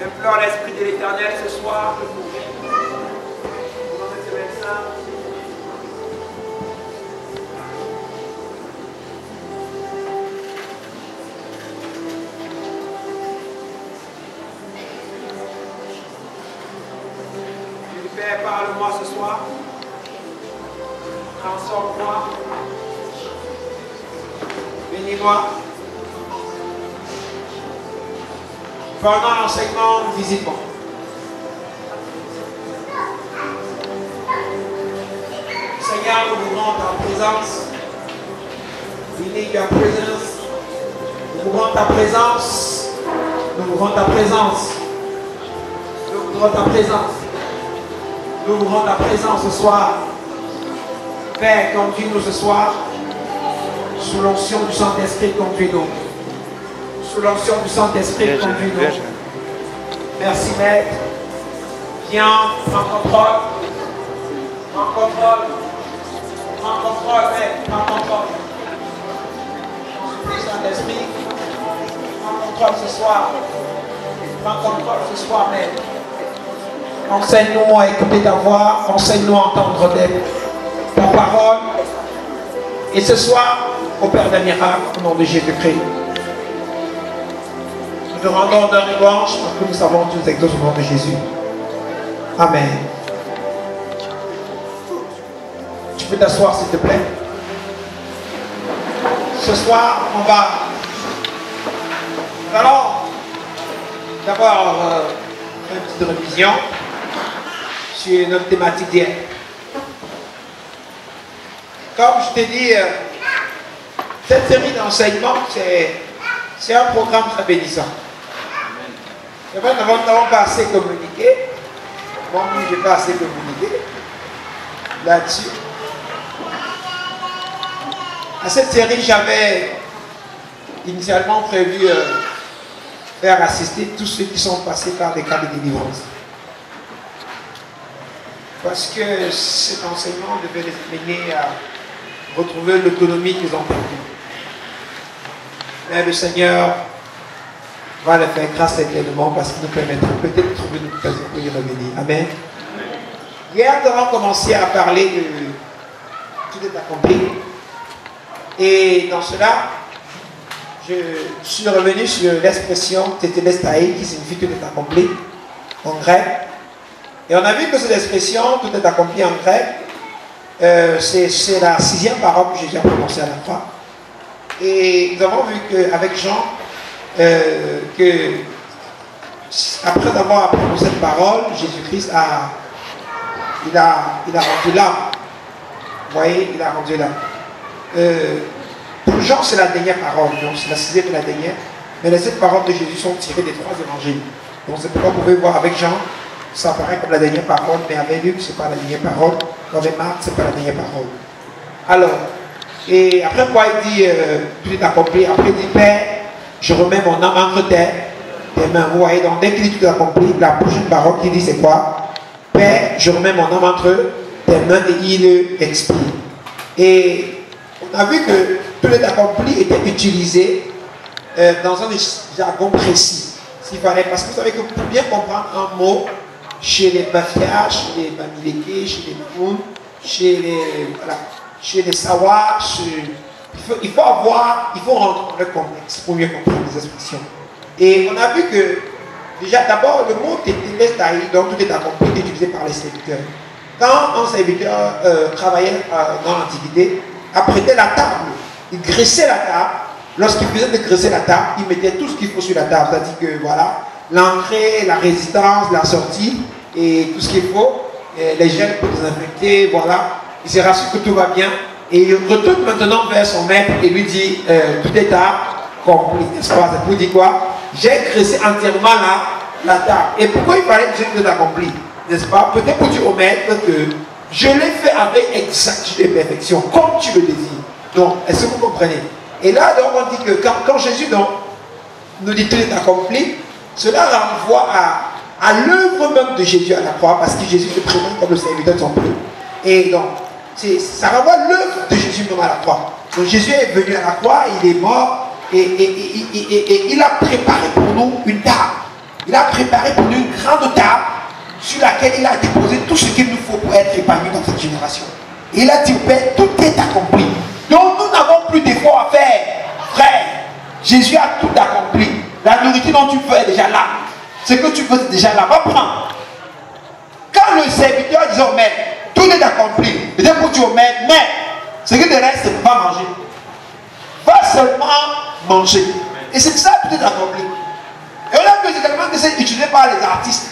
Implore l'Esprit de l'Éternel ce soir. Père, parle-moi ce soir. Transforme-moi. Bénis-moi. Pendant l'enseignement, visite-moi. Seigneur, nous vous rendons ta présence. We need your presence. Nous vous rendons ta présence. Nous vous rendons ta présence. Nous vous rendons ta présence. Nous vous rendons ta présence ce soir. Père, conduis-nous ce soir. Sous l'onction du Saint-Esprit, conduis-nous. Sous l'onction du Saint-Esprit, conduis-nous. Merci, Maître. Viens, prends contrôle. Prends contrôle. Prends contrôle, Maître. Prends contrôle. Saint-Esprit, prends contrôle ce soir. Prends contrôle ce soir, Maître. Enseigne-nous à écouter ta voix. Enseigne-nous à entendre ta parole. Et ce soir, opère des miracles au nom de Jésus-Christ. Nous te rendons honneur et louange parce que nous savons tous exauces au nom de Jésus. Amen. Tu peux t'asseoir s'il te plaît. Ce soir, nous allons d'abord une petite révision sur notre thématique d'hier. Comme je t'ai dit, cette série d'enseignements, c'est un programme très bénissant. C'est vrai, nous n'avons pas assez communiqué. Moi, je n'ai pas assez communiqué là-dessus. À cette série, j'avais initialement prévu faire assister tous ceux qui sont passés par des cas de délivrance. Parce que cet enseignement devait les mener à retrouver l'autonomie qu'ils ont perdue. Mais le Seigneur va le faire grâce éternellement parce qu'il nous permettra peut-être de trouver une occasion pour y revenir. Amen. Hier, nous avons commencé à parler de tout est accompli. Et dans cela, je suis revenu sur l'expression Tetelestai qui signifie tout est accompli en grec. Et on a vu que cette expression tout est accompli en grec, c'est la 6e parole que Jésus a prononcée à la fin. Et nous avons vu qu'avec Jean, après avoir prononcé cette parole, Jésus-Christ a rendu l'âme. Vous voyez, il a rendu l'âme. Pour Jean, c'est la dernière parole, donc c'est la 6e et la dernière. Mais les 7 paroles de Jésus sont tirées des 3 évangiles. Donc c'est pourquoi vous pouvez voir avec Jean, ça apparaît comme la dernière parole, mais avec Luc, ce n'est pas la dernière parole. Avec Marc, ce n'est pas la dernière parole. Alors, et après quoi il dit, tout est accompli, après il dit, Père, je remets mon âme entre tes mains. Vous voyez, donc dès qu'il dit tout est accompli, la prochaine parole qu'il dit, c'est quoi? Père, je remets mon âme entre tes mains et il expire. Et on a vu que tout est accompli était utilisé dans un jargon précis. S'il fallait, parce que vous savez que pour bien comprendre un mot, chez les Bafias, chez les Bamileke, chez les Moum, chez les Sawa, il faut rentrer dans le contexte pour mieux comprendre les expressions. Et on a vu que, déjà, d'abord, le mot Tetelestai, donc tout est accompli, est utilisé par les serviteurs. Quand un serviteur travaillait dans l'Antiquité, apprêtait la table, il graissait la table. Lorsqu'il faisait de graisser la table, il mettait tout ce qu'il faut sur la table. C'est-à-dire que, voilà, l'entrée, la résidence, la sortie et tout ce qu'il faut, les gels pour désinfecter, voilà. Il se rassure que tout va bien et il retourne maintenant vers son maître et lui dit tout est accompli, n'est-ce pas? C'est pour dire quoi? J'ai graissé entièrement la table. Et pourquoi il fallait que j'ai tout accompli, n'est-ce pas? Peut-être pour dire au maître que je l'ai fait avec exactitude et perfection, comme tu le désires. Donc, est-ce que vous comprenez? Et là, donc, on dit que quand Jésus donc, nous dit tout est accompli, cela renvoie à l'œuvre même de Jésus à la croix, parce que Jésus se présente comme le serviteur de son peuple. Et donc, ça renvoie à l'œuvre de Jésus même à la croix. Donc, Jésus est venu à la croix, il est mort, et il a préparé pour nous une table. Il a préparé pour nous une grande table sur laquelle il a déposé tout ce qu'il nous faut pour être épanoui dans cette génération. Et il a dit au Père, tout est accompli. Donc nous n'avons plus d'efforts à faire. Frère, Jésus a tout accompli. La nourriture dont tu veux est déjà là. Ce que tu veux est déjà là. Va prendre. Quand le serviteur dit au maître, tout est accompli, il dit pour dire au maître, mais ce qui te reste, c'est pas manger. Va seulement manger. Et c'est ça tout est accompli. Et on a vu également que c'est utilisé par les artistes.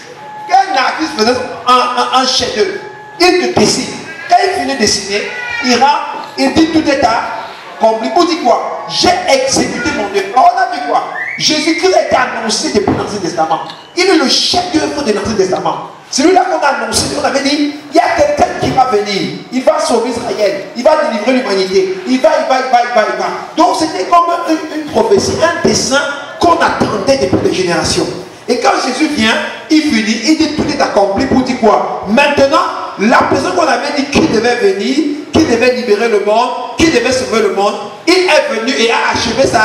Quand un artiste faisait un chef-d'œuvre, il te dessine. Quand il finit de dessiner, il rentre, il dit tout est accompli. Pour dire quoi? J'ai exécuté mon œuvre. On a vu quoi? Jésus-Christ a été annoncé depuis l'Ancien Testament. Il est le chef-d'œuvre de l'Ancien Testament. Celui-là qu'on a annoncé, on avait dit, il y a quelqu'un qui va venir. Il va sauver Israël. Il va délivrer l'humanité. Il va. Donc c'était comme une prophétie, un dessein qu'on attendait depuis des générations. Et quand Jésus vient, il finit, il dit tout est accompli pour dire quoi? Maintenant, la personne qu'on avait dit qui devait venir, qui devait libérer le monde, qui devait sauver le monde, il est venu et a achevé sa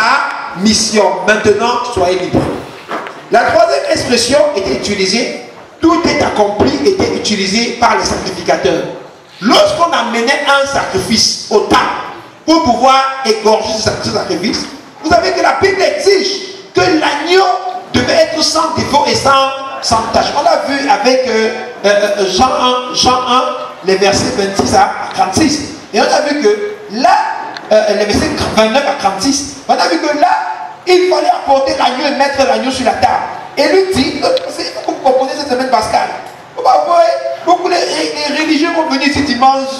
mission. Maintenant, soyez libres. La troisième expression était utilisée, tout est accompli, était utilisée par les sacrificateurs. Lorsqu'on amenait un sacrifice au temple pour pouvoir égorger ce sacrifice, vous savez que la Bible exige que l'agneau devait être sans défaut et sans tâche. On l'a vu avec Jean 1, les versets 26 à 36. Et on a vu que là, les versets 29 à 36, on a vu que là, il fallait apporter l'agneau et mettre l'agneau sur la table. Et lui dit, vous comprenez cette semaine pascale. Beaucoup les religieux vont venir ici dimanche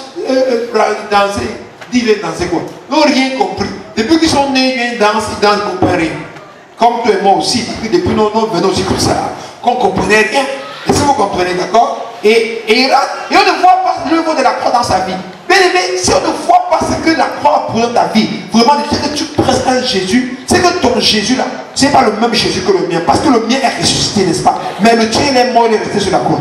danser. Dis-les danser quoi? Ils n'ont rien compris. Depuis qu'ils sont nés, ils dansent, ils comprennent rien. Comme toi et moi aussi, depuis nous venons aussi comme ça, qu'on ne comprenait rien. Est-ce que vous comprenez, d'accord? Et on ne voit pas l'œuvre de la croix dans sa vie. Bien aimé, si on ne voit pas ce que la croix a dans ta vie, vraiment, c'est que tu presses un Jésus, c'est que ton Jésus là, ce n'est pas le même Jésus que le mien, parce que le mien est ressuscité, n'est-ce pas? Mais le tien, il est mort, il est resté sur la croix.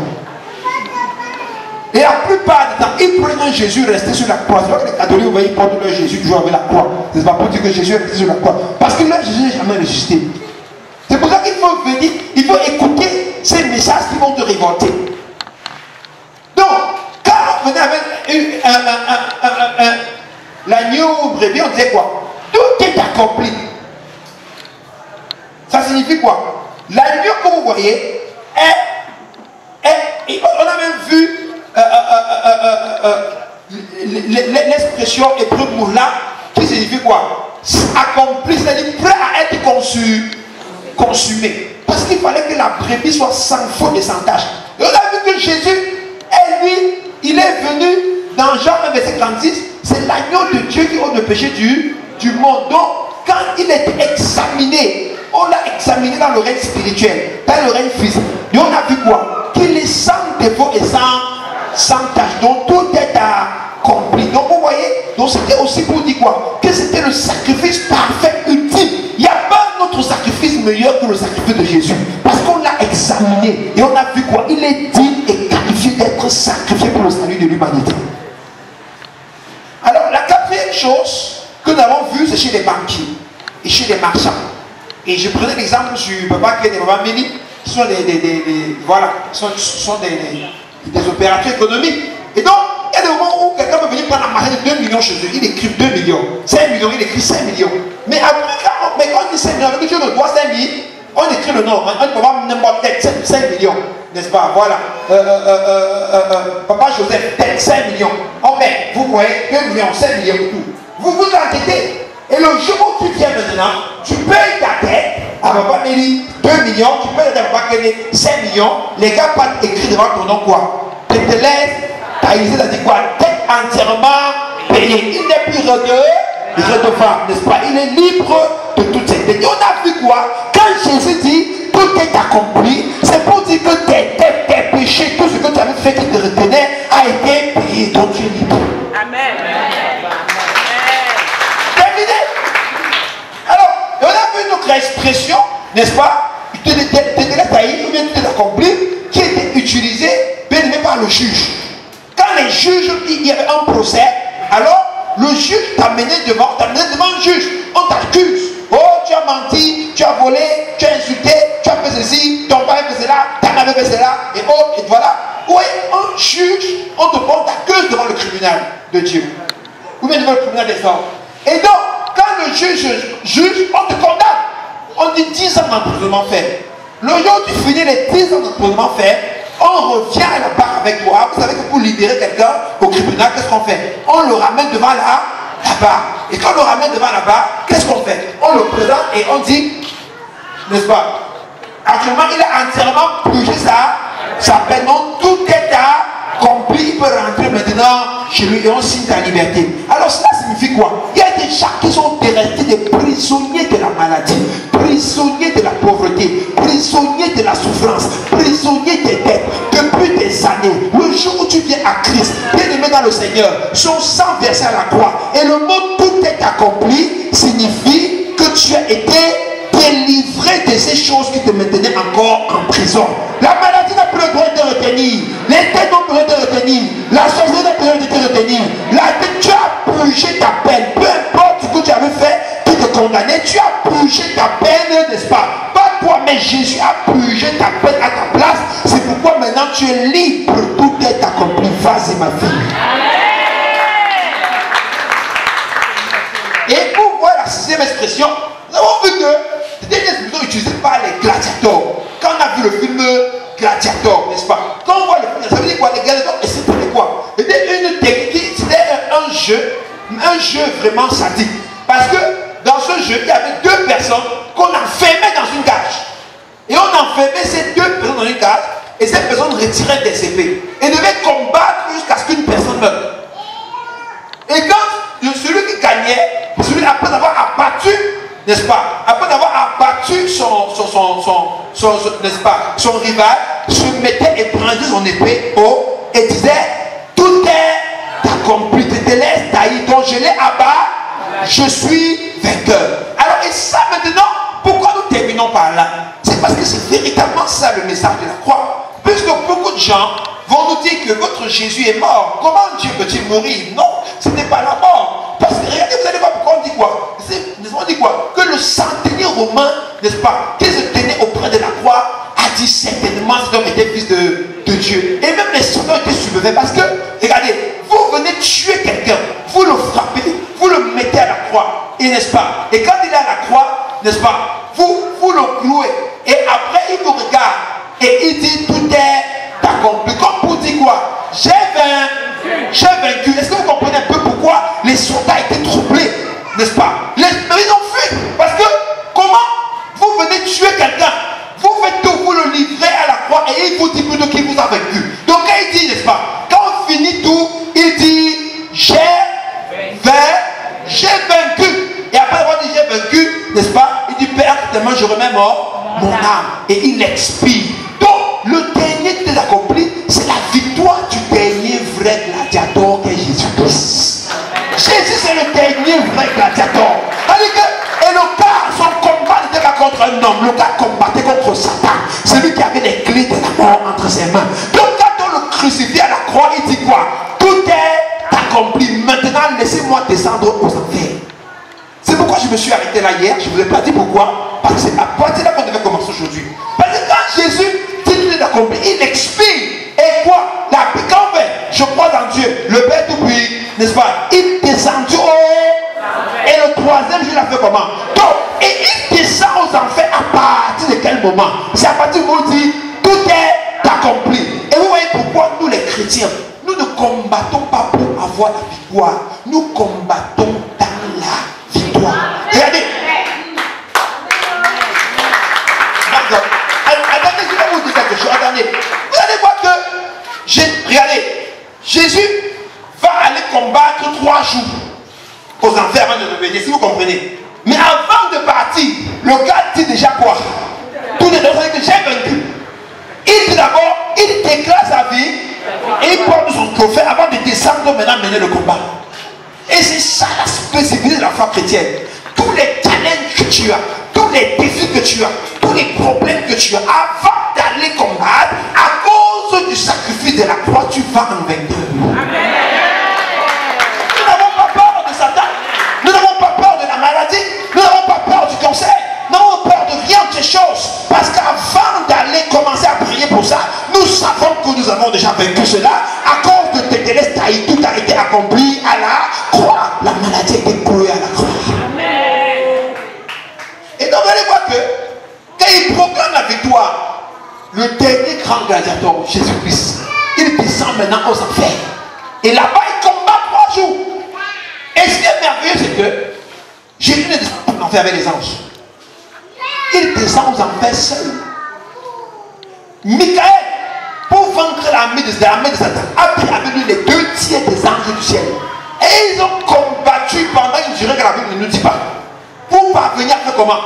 Et la plupart du temps, ils prennent un Jésus resté sur la croix. C'est pas que les catholiques, vous voyez, ils portent leur Jésus toujours avec la croix. C'est pas pour dire que Jésus est resté sur la croix. Parce que leur Jésus n'est jamais ressuscité. C'est pour ça qu'il faut venir, il faut écouter ces messages qui vont te révolter. Donc, quand on venait avec l'agneau ou brebis, on disait quoi? Tout est accompli. Ça signifie quoi? L'agneau que vous voyez on a même vu l'expression hébreu moula qui signifie quoi? Accompli, c'est-à-dire prêt à être consumé. Parce qu'il fallait que la brebis soit sans faute et sans tâche. Et on a vu que Jésus, lui, il est venu dans Jean 1, verset 36, c'est l'agneau de Dieu qui ôte le péché du monde. Donc, quand il est examiné, on l'a examiné dans le règne spirituel, dans le règne physique. Et on a vu quoi? Qu'il est sans défaut et sans tâche. Donc tout est accompli. Donc vous voyez, donc c'était aussi pour dire quoi? Que c'était le sacrifice parfait, ultime. Il n'y a pas un autre sacrifice meilleur que le sacrifice de Jésus. Parce qu'on l'a examiné et on a vu quoi? Il est digne et qualifié d'être sacrifié pour le salut de l'humanité. Alors la quatrième chose que nous avons vue, c'est chez les banquiers et chez les marchands. Et je prenais l'exemple sur Papa Ken et Papa Méli, qui sont des opérateurs économiques. Et donc, il y a des moments où quelqu'un peut venir prendre la marge de 2 millions chez eux, il écrit 2 millions, 5 millions, il écrit 5 millions. Mais après, quand on dit 5 millions, avec Dieu le doit 5 000, on écrit le nom, on ne peut pas n'importe quel 5 millions, n'est-ce pas? Voilà. Papa Joseph, peut-être 5 millions. On met, vous voyez, 2 millions, 5 millions, tout. Vous vous enquêtez. Et le jour où tu viens maintenant, tu payes ta dette à papa Mélie 2 millions, tu peux dire à papa Kéné 5 millions, les gars partent écrire devant ton nom quoi? Tu te laisses, Taïsé a dit quoi? T'es entièrement payé. Il n'est plus redevable, n'est-ce pas? Il est libre de toutes ces dettes. Et on a vu quoi? Quand Jésus dit tout est accompli, c'est pour dire que tes péchés, tout ce que tu avais fait qui te retenait, a été payé. Donc tu es libre. Amen. Terminé. Alors, on a vu une autre expression, n'est-ce pas? Tu te laisses tailler, ou bien tu t'es accompli, qui était utilisée, bien aimé par le juge. Quand les juges, il y avait un procès, alors le juge t'amenait devant le juge. On t'accuse. Oh, tu as menti, tu as volé, tu as insulté, tu as fait ceci, ton père fait cela, ta mère fait cela, et oh, et voilà. Oui, un juge, on te porte t'accuse devant le tribunal de Dieu. Ou bien devant le tribunal des hommes. Et donc, quand le juge juge, on te condamne. On dit 10 ans d'emprisonnement fait. Le jour où tu finis les 10 ans d'emprisonnement fait, on revient à la barre avec toi. Vous savez que pour libérer quelqu'un au tribunal, qu'est-ce qu'on fait? On le ramène devant la barre. Et quand on le ramène devant la barre, qu'est-ce qu'on fait? On le présente et on dit, n'est-ce pas? Actuellement, il a entièrement purgé sa peine. Donc, tout est accompli. Il peut rentrer maintenant chez lui et on signe sa liberté. Alors, cela signifie quoi? Il y a des gens qui sont restés des prisonniers de la maladie, prisonniers de la pauvreté, prisonniers de la souffrance, prisonniers des dettes depuis des années. Le jour où tu viens à Christ, bien aimé dans le Seigneur, son sang versé à la croix, et le mot tout est accompli signifie que tu as été délivré de ces choses qui te maintenaient encore en prison. La maladie n'a plus le droit de te retenir, les dettes n'ont plus le droit de te retenir, la sorcellerie n'a plus le droit de te retenir. Tu as purgé ta peine, peu importe ce que tu avais fait qui te condamnait, tu as purgé ta peine, n'est-ce pas? Pas toi, mais Jésus a purgé ta peine à ta place. C'est pourquoi maintenant tu es libre, tout est accompli. Vas-y ma fille. Et pour voir la sixième expression, nous avons vu que c'était une expression utilisée par les gladiateurs. Quand on a vu le film Gladiator, n'est-ce pas? Quand on voit le film, ça veut dire quoi? Les gladiateurs, et c'était quoi? C'était une technique, c'était un jeu vraiment sadique. Parce que dans ce jeu, il y avait deux personnes qu'on enfermait dans une cage. Et on enfermait ces deux personnes dans une cage, et ces personnes retiraient des épées. Et devaient combattre jusqu'à ce qu'une personne meure. Et quand celui qui gagnait, celui après avoir abattu, n'est-ce pas, après avoir abattu n'est-ce pas, son rival, se mettait et prenait son épée haut et disait, tout est accompli, tu te laisses tailler, donc je l'ai abattu, je suis vainqueur. Alors, et ça maintenant, pourquoi nous terminons par là? C'est parce que c'est véritablement ça le message de la croix. Puisque beaucoup de gens vont nous dire que votre Jésus est mort. Comment Dieu peut-il mourir? Non, ce n'est pas la mort. Parce que regardez, vous allez voir pourquoi on dit quoi? On dit quoi? Que le centenier romain, n'est-ce pas, qui se tenait auprès de la croix, a dit certainement cet homme était fils de Dieu. Et même les soldats étaient stupéfaits parce que, regardez, vous venez tuer quelqu'un, vous le frappez, vous le mettez à la croix. Et n'est-ce pas? Et quand il est à la croix, n'est-ce pas, vous le clouez. Et après, il vous regarde et il dit tout est accompli. Comme pour dire quoi? J'ai vaincu. Est-ce que vous comprenez un peu pourquoi les soldats étaient troublés? N'est-ce pas? Mais ils ont fui. Parce que comment vous venez tuer quelqu'un? Vous faites tout, vous le livrez à la croix et il vous dit plutôt qu'il vous a vaincu. Donc quand il dit, n'est-ce pas? Quand on finit tout, il dit j'ai vaincu. Et après avoir dit j'ai vaincu, n'est-ce pas? Il dit Père, tellement je remets mon âme. Et il expire. Donc le dernier qui est accompli, c'est la victoire du dernier vrai gladiateur qu'est Jésus-Christ. Jésus c'est le dernier vrai gladiateur. Et le gars, son combat n'était pas contre un homme. Le gars combattait contre Satan. Celui qui avait les clés de la mort entre ses mains. Donc quand on le crucifie à la croix, il dit quoi? Tout est accompli. Maintenant, laissez-moi descendre aux enfers. C'est pourquoi je me suis arrêté là hier. Je ne vous ai pas dit pourquoi. Parce que c'est à partir de là qu'on devait commencer aujourd'hui. Parce que quand Jésus dit tout est accompli, il expire. Et quoi? Quand on fait, je crois en Dieu, le Père tout-puissant, n'est-ce pas? Il descend du haut. Et le troisième jour, il a fait comment? Donc, et il descend aux enfers à partir de quel moment? C'est à partir où on dit tout est accompli. Et vous voyez pourquoi nous les chrétiens, nous ne combattons pas pour avoir la victoire. Nous combattons dans la victoire. Regardez. Jésus va aller combattre 3 jours aux enfers avant de revenir, si vous comprenez. Mais avant de partir, le gars dit déjà quoi? Tout les autres que j'ai vaincu. Il dit d'abord, il déclare sa vie et il porte son trophée avant de descendre maintenant mener le combat. Et c'est ça la spécificité de la foi chrétienne. Tous les challenges que tu as, tous les défis que tu as, tous les problèmes que tu as, avant d'aller combattre, à cause du sacrifice de la croix, tu vas en vainqueur. Amen. Nous n'avons pas peur de Satan, nous n'avons pas peur de la maladie, nous n'avons pas peur du cancer, nous n'avons peur de rien de ces choses. Parce qu'avant d'aller commencer à prier pour ça, nous savons que nous avons déjà vaincu cela. À cause de tes délaisses, tout a été accompli à la croix. La maladie a été clouée à la croix. Amen. Et donc vous allez voir que quand il proclame la victoire, le dernier grand gladiateur, Jésus-Christ, il descend maintenant aux enfers. Et là-bas, il combat 3 jours. Et ce qui est merveilleux, c'est que Jésus ne descend pas aux enfers avec les anges. Il descend aux enfers seul. Michael, pour vaincre l'armée de Satan, a pris avec lui les 2 tiers des anges du ciel. Et ils ont combattu pendant une durée que la Bible ne nous dit pas. Pour parvenir à faire comment?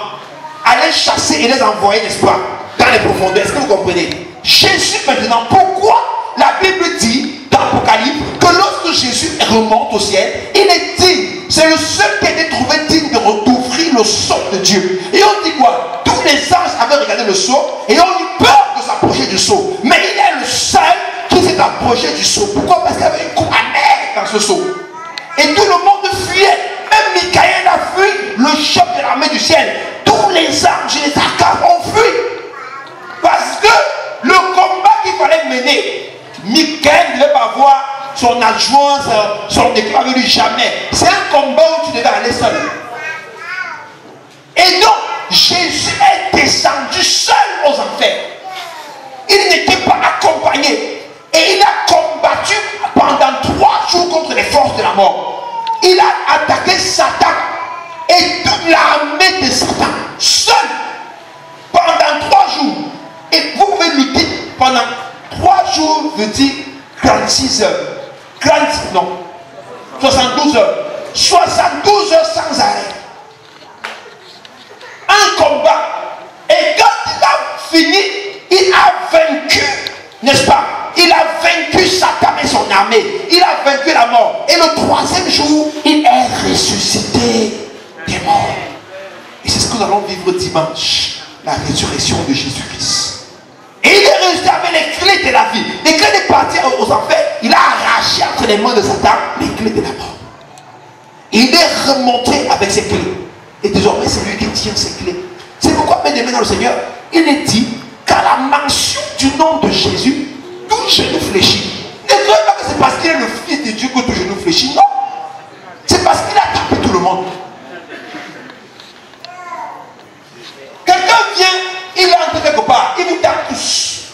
Aller chasser et les envoyer, n'est-ce pas, dans les profondeurs. Est-ce que vous comprenez? Jésus maintenant, pourquoi la Bible dit dans l'Apocalypse que lorsque Jésus remonte au ciel, il est digne. C'est le seul qui a été trouvé digne d'ouvrir le sceau de Dieu. Et on dit quoi? Tous les anges avaient regardé le sceau et ont eu peur de s'approcher du sceau. Mais il est le seul qui s'est approché du sceau. Pourquoi? Parce qu'il y avait une coupe amère dans ce sceau. Et tout le monde fuyait. Même Michael a fui, le chef de l'armée du ciel. Tous les anges et les archanges ont fui. Parce que le combat qu'il fallait mener, Michael ne devait pas voir son adjoint, son équipe avec lui, jamais. C'est un combat où tu devais aller seul. Et donc, Jésus est descendu seul aux enfers. Il n'était pas accompagné. Et il a combattu pendant 3 jours contre les forces de la mort. Il a attaqué Satan et toute l'armée de Satan seul pendant 3 jours. Et vous pouvez lutter pendant 3 jours, veut dire 36 heures. 72 heures. 72 heures sans arrêt. Un combat. Et quand il a fini, il a vaincu, n'est-ce pas? Il a vaincu Satan et son armée. Il a vaincu la mort. Et le 3e jour, il est ressuscité des morts. Et c'est ce que nous allons vivre dimanche. La résurrection de Jésus-Christ. Et il est ressuscité avec les clés de la vie. Les clés de partir aux enfers, il a arraché entre les mains de Satan les clés de la mort. Et il est remonté avec ses clés. Et désormais, c'est lui qui tient ses clés. C'est pourquoi, mes amis dans le Seigneur, il est dit qu'à la mention du nom de Jésus, tout genou fléchit. Ne croyez pas que c'est parce qu'il est le Fils de Dieu que tout genou fléchit. Non. C'est parce qu'il a tapé tout le monde. Quelqu'un vient, il entre quelque part, il vous tape tous.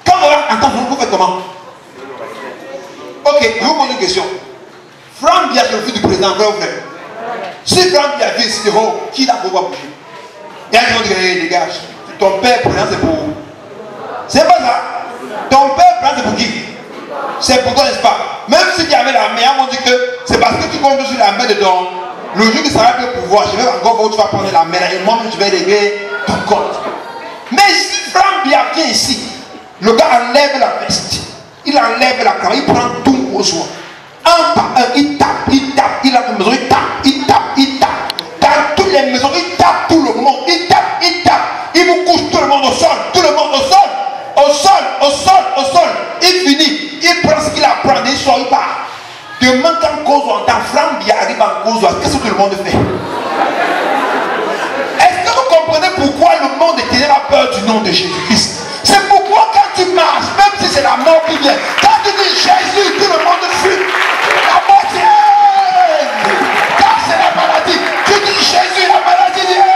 Quand on va entendre, vous faites comment? Ok, je vous pose une question. Franck Biagé, le fils du président, vrai ou vrai? Si Franck Biagé se dit, oh, qui l'a pouvoir bouger? Et un jour, il dit, dégage. Ton père président, c'est pour vous. C'est pas ça. Ton père président, c'est pour qui? C'est pour toi, n'est-ce pas? Même s'il y avait la main, on dit que c'est parce que tu comptes sur la main de ton. Le jour qui sera le pouvoir, je vais encore voir où tu vas prendre la main et moi-même je vais régler ton compte. Mais si Franck Biagé ici, le gars enlève la veste, il enlève la cravate, il prend tout au soin. Un par un, il tape, il a une maison, il tape. Dans toutes les maisons, il tape tout le monde, il tape. Il vous couche tout le monde au sol, au sol. Il finit, il prend ce qu'il apprend, il sort, il part. Demain, quand cause on entend Franck Biagé arrive en cause, qu'est-ce que tout le monde fait? Est-ce que vous comprenez pourquoi le monde entier a peur du nom de Jésus-Christ? C'est pourquoi quand tu marches, même si c'est la mort qui vient, quand tu dis Jésus, tout le monde fuit. La mort vient. Quand c'est la maladie, tu dis Jésus, la maladie vient.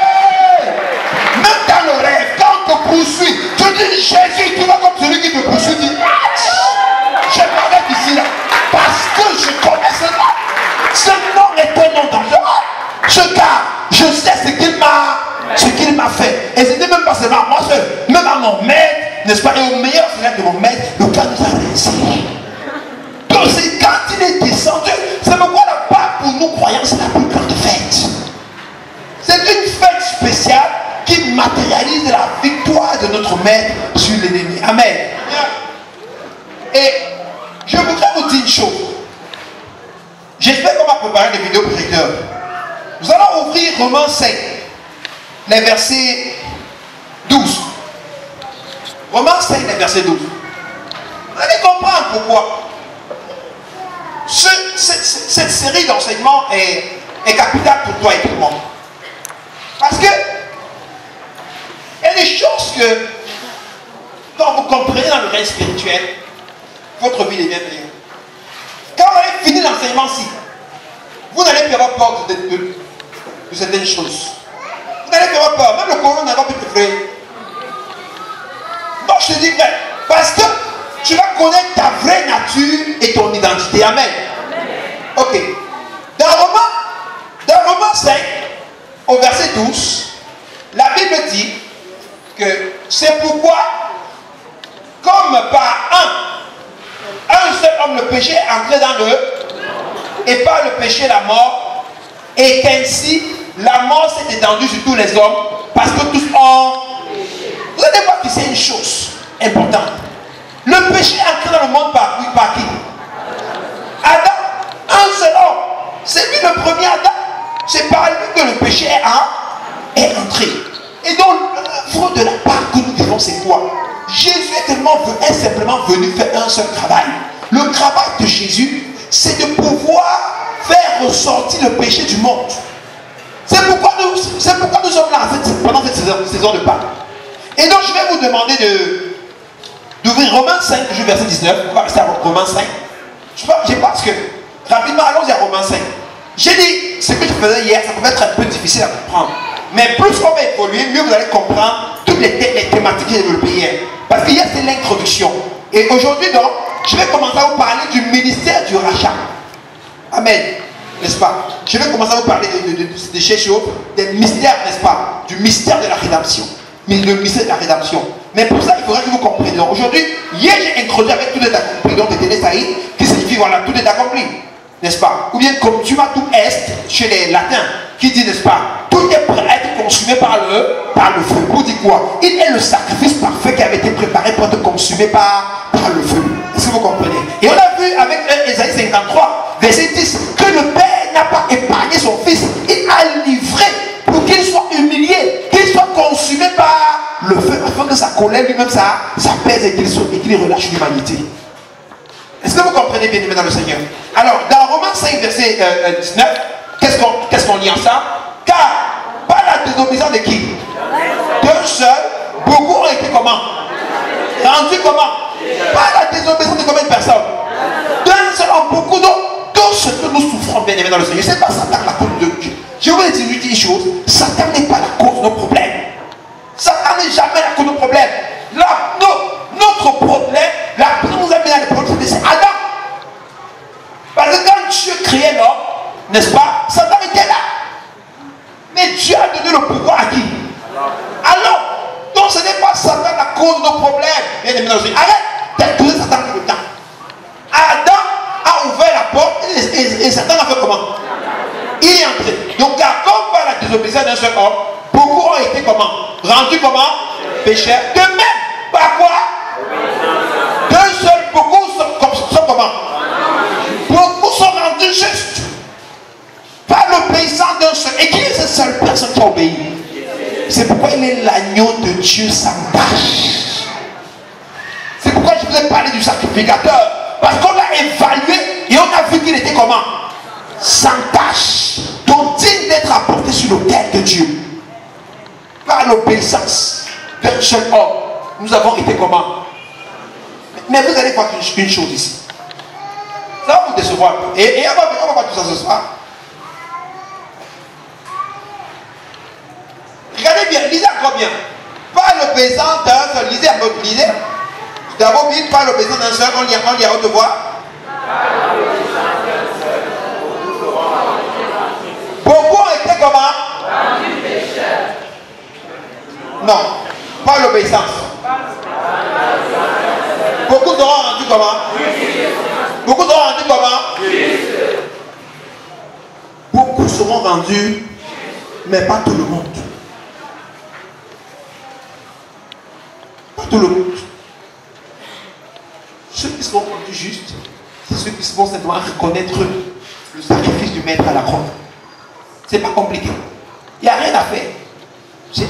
Même dans le rêve, quand on te poursuit, tu dis Jésus, tu vas comme celui qui te poursuit, tu dis je m'arrête ici là. Parce que je connais ce nom. Ce nom est un nom dangereux. Ce gars, je sais ce qu'il m'a fait. Et c'était même pas seulement à moi seul, même à mon maître, n'est-ce pas? Et au meilleur frère de mon maître, le gars nous a réussi. Donc c'est de la victoire de notre Maître sur l'ennemi. Amen. Et je voudrais vous dire une chose. J'espère qu'on va préparer des vidéos projecteurs. Nous allons ouvrir Romains 5, les versets 12. Romains 5, les versets 12. Vous allez comprendre pourquoi. Cette série d'enseignements est capitale pour toi et pour moi. Parce que il y a des choses que, quand vous comprenez dans le règne spirituel, votre vie devient meilleure. Quand vous allez finir l'enseignement-ci, vous n'allez faire peur de certaines choses. Vous n'allez faire peur. Même le corona n'a pas pu te faire. Donc je te dis vrai. Parce que tu vas connaître ta vraie nature et ton identité. Amen. Ok. Dans Romains 5, au verset 12, la Bible dit que c'est pourquoi, comme par un seul homme, le péché est entré dans le, et par le péché la mort, et qu'ainsi la mort s'est étendue sur tous les hommes, parce que tous ont... Vous allez voir que c'est une chose importante. Le péché est entré dans le monde par qui? Adam, un seul homme. C'est lui le premier Adam. C'est par lui que le péché est entré. Et donc, l'œuvre de la part que nous vivons, c'est quoi? Jésus est simplement venu faire un seul travail. Le travail de Jésus, c'est de pouvoir faire ressortir le péché du monde. C'est pourquoi nous sommes là pendant cette saison de Pâques. Et donc, je vais vous demander d'ouvrir Romains 5, verset 19. On va rester à Romains 5. Je pense que, rapidement, allons-y à Romains 5. J'ai dit, ce que je faisais hier, ça pouvait être un peu difficile à comprendre. Mais plus on va évoluer, mieux vous allez comprendre toutes les thématiques que j'ai développées hier. Parce que hier, c'est l'introduction. Et aujourd'hui, donc, je vais commencer à vous parler du ministère du rachat. Amen. N'est-ce pas? Je vais commencer à vous parler de ces choses, des mystères, n'est-ce pas? Du mystère de la rédemption. Mais le mystère de la rédemption. Mais pour ça, il faudrait que vous compreniez. Aujourd'hui, hier, j'ai introduit avec tout est accompli, donc le Saïd, qui signifie, voilà, tout est accompli. N'est-ce pas? Ou bien comme tu m'as tout est chez les latins, qui dit, n'est-ce pas? Tout est prêt à être consumé par le feu. Pour dire quoi? Il est le sacrifice parfait qui avait été préparé pour être consumé par le feu. Est-ce que vous comprenez? Et on a vu avec Ésaïe 53, verset 10, que le Père n'a pas épargné son Fils. Il a livré pour qu'il soit humilié, qu'il soit consumé par le feu, afin que sa colère lui-même, ça pèse et qu'il relâche l'humanité. Est-ce que vous comprenez bien dans le Seigneur? Alors, dans Romains 5, verset 19, qu'est-ce qu'on lit en ça? Car par la désobéissance de qui? D'un seul, beaucoup ont été comment? Rendus comment? Par la désobéissance de combien de personnes? D'un seul homme, beaucoup d'autres. Tout ce que nous souffrons bien aimé dans le Seigneur, c'est pas Satan la cause de Dieu. Je vous dire une chose, Satan n'est pas la cause de nos problèmes. Satan n'est jamais la cause de nos problèmes. Là, notre problème, la personne nous a mis dans les problèmes, c'est Adam. Parce que quand Dieu créait l'homme, n'est-ce pas, Satan était là. Mais Dieu a donné le pouvoir à qui? Alors, donc ce n'est pas Satan la cause de nos problèmes. Bien aimé dans le Seigneur, arrête d'accuser Satan tout le temps. Adam a ouvert la porte et Satan a fait comment? Il est entré. Donc, car comme par la désobéissance d'un seul homme, beaucoup ont été comment? Rendus comment? Pécheurs. De même, par quoi? D'un seul, beaucoup sont comment? Beaucoup sont rendus justes. Par l'obéissance d'un seul. Et qui est cette seule personne qui a obéi? C'est pourquoi il est l'agneau de Dieu sans tâche. C'est pourquoi je vous ai parlé du sacrificateur. Parce qu'on l'a évalué et on a vu qu'il était comment? Sans tâche. Donc digne d'être apporté sur l'autel de Dieu. Par l'obéissance d'un seul homme, nous avons été comment? Mais vous allez voir une chose ici. Ça va vous décevoir. Et on va voir tout ça ce soir. Regardez bien, lisez encore bien. Par l'obéissance d'un seul, lisez. D'abord, par l'obéissance d'un seul, on lit à haute voix. Beaucoup ont été comment? Non, pas l'obéissance. Beaucoup seront rendus comment? Beaucoup seront rendus comment? Beaucoup seront rendus, mais pas tout le monde. tout le monde. Ceux qui seront rendus justes, c'est ceux qui vont simplement reconnaître le sacrifice du maître à la croix. C'est pas compliqué. Il n'y a rien à faire.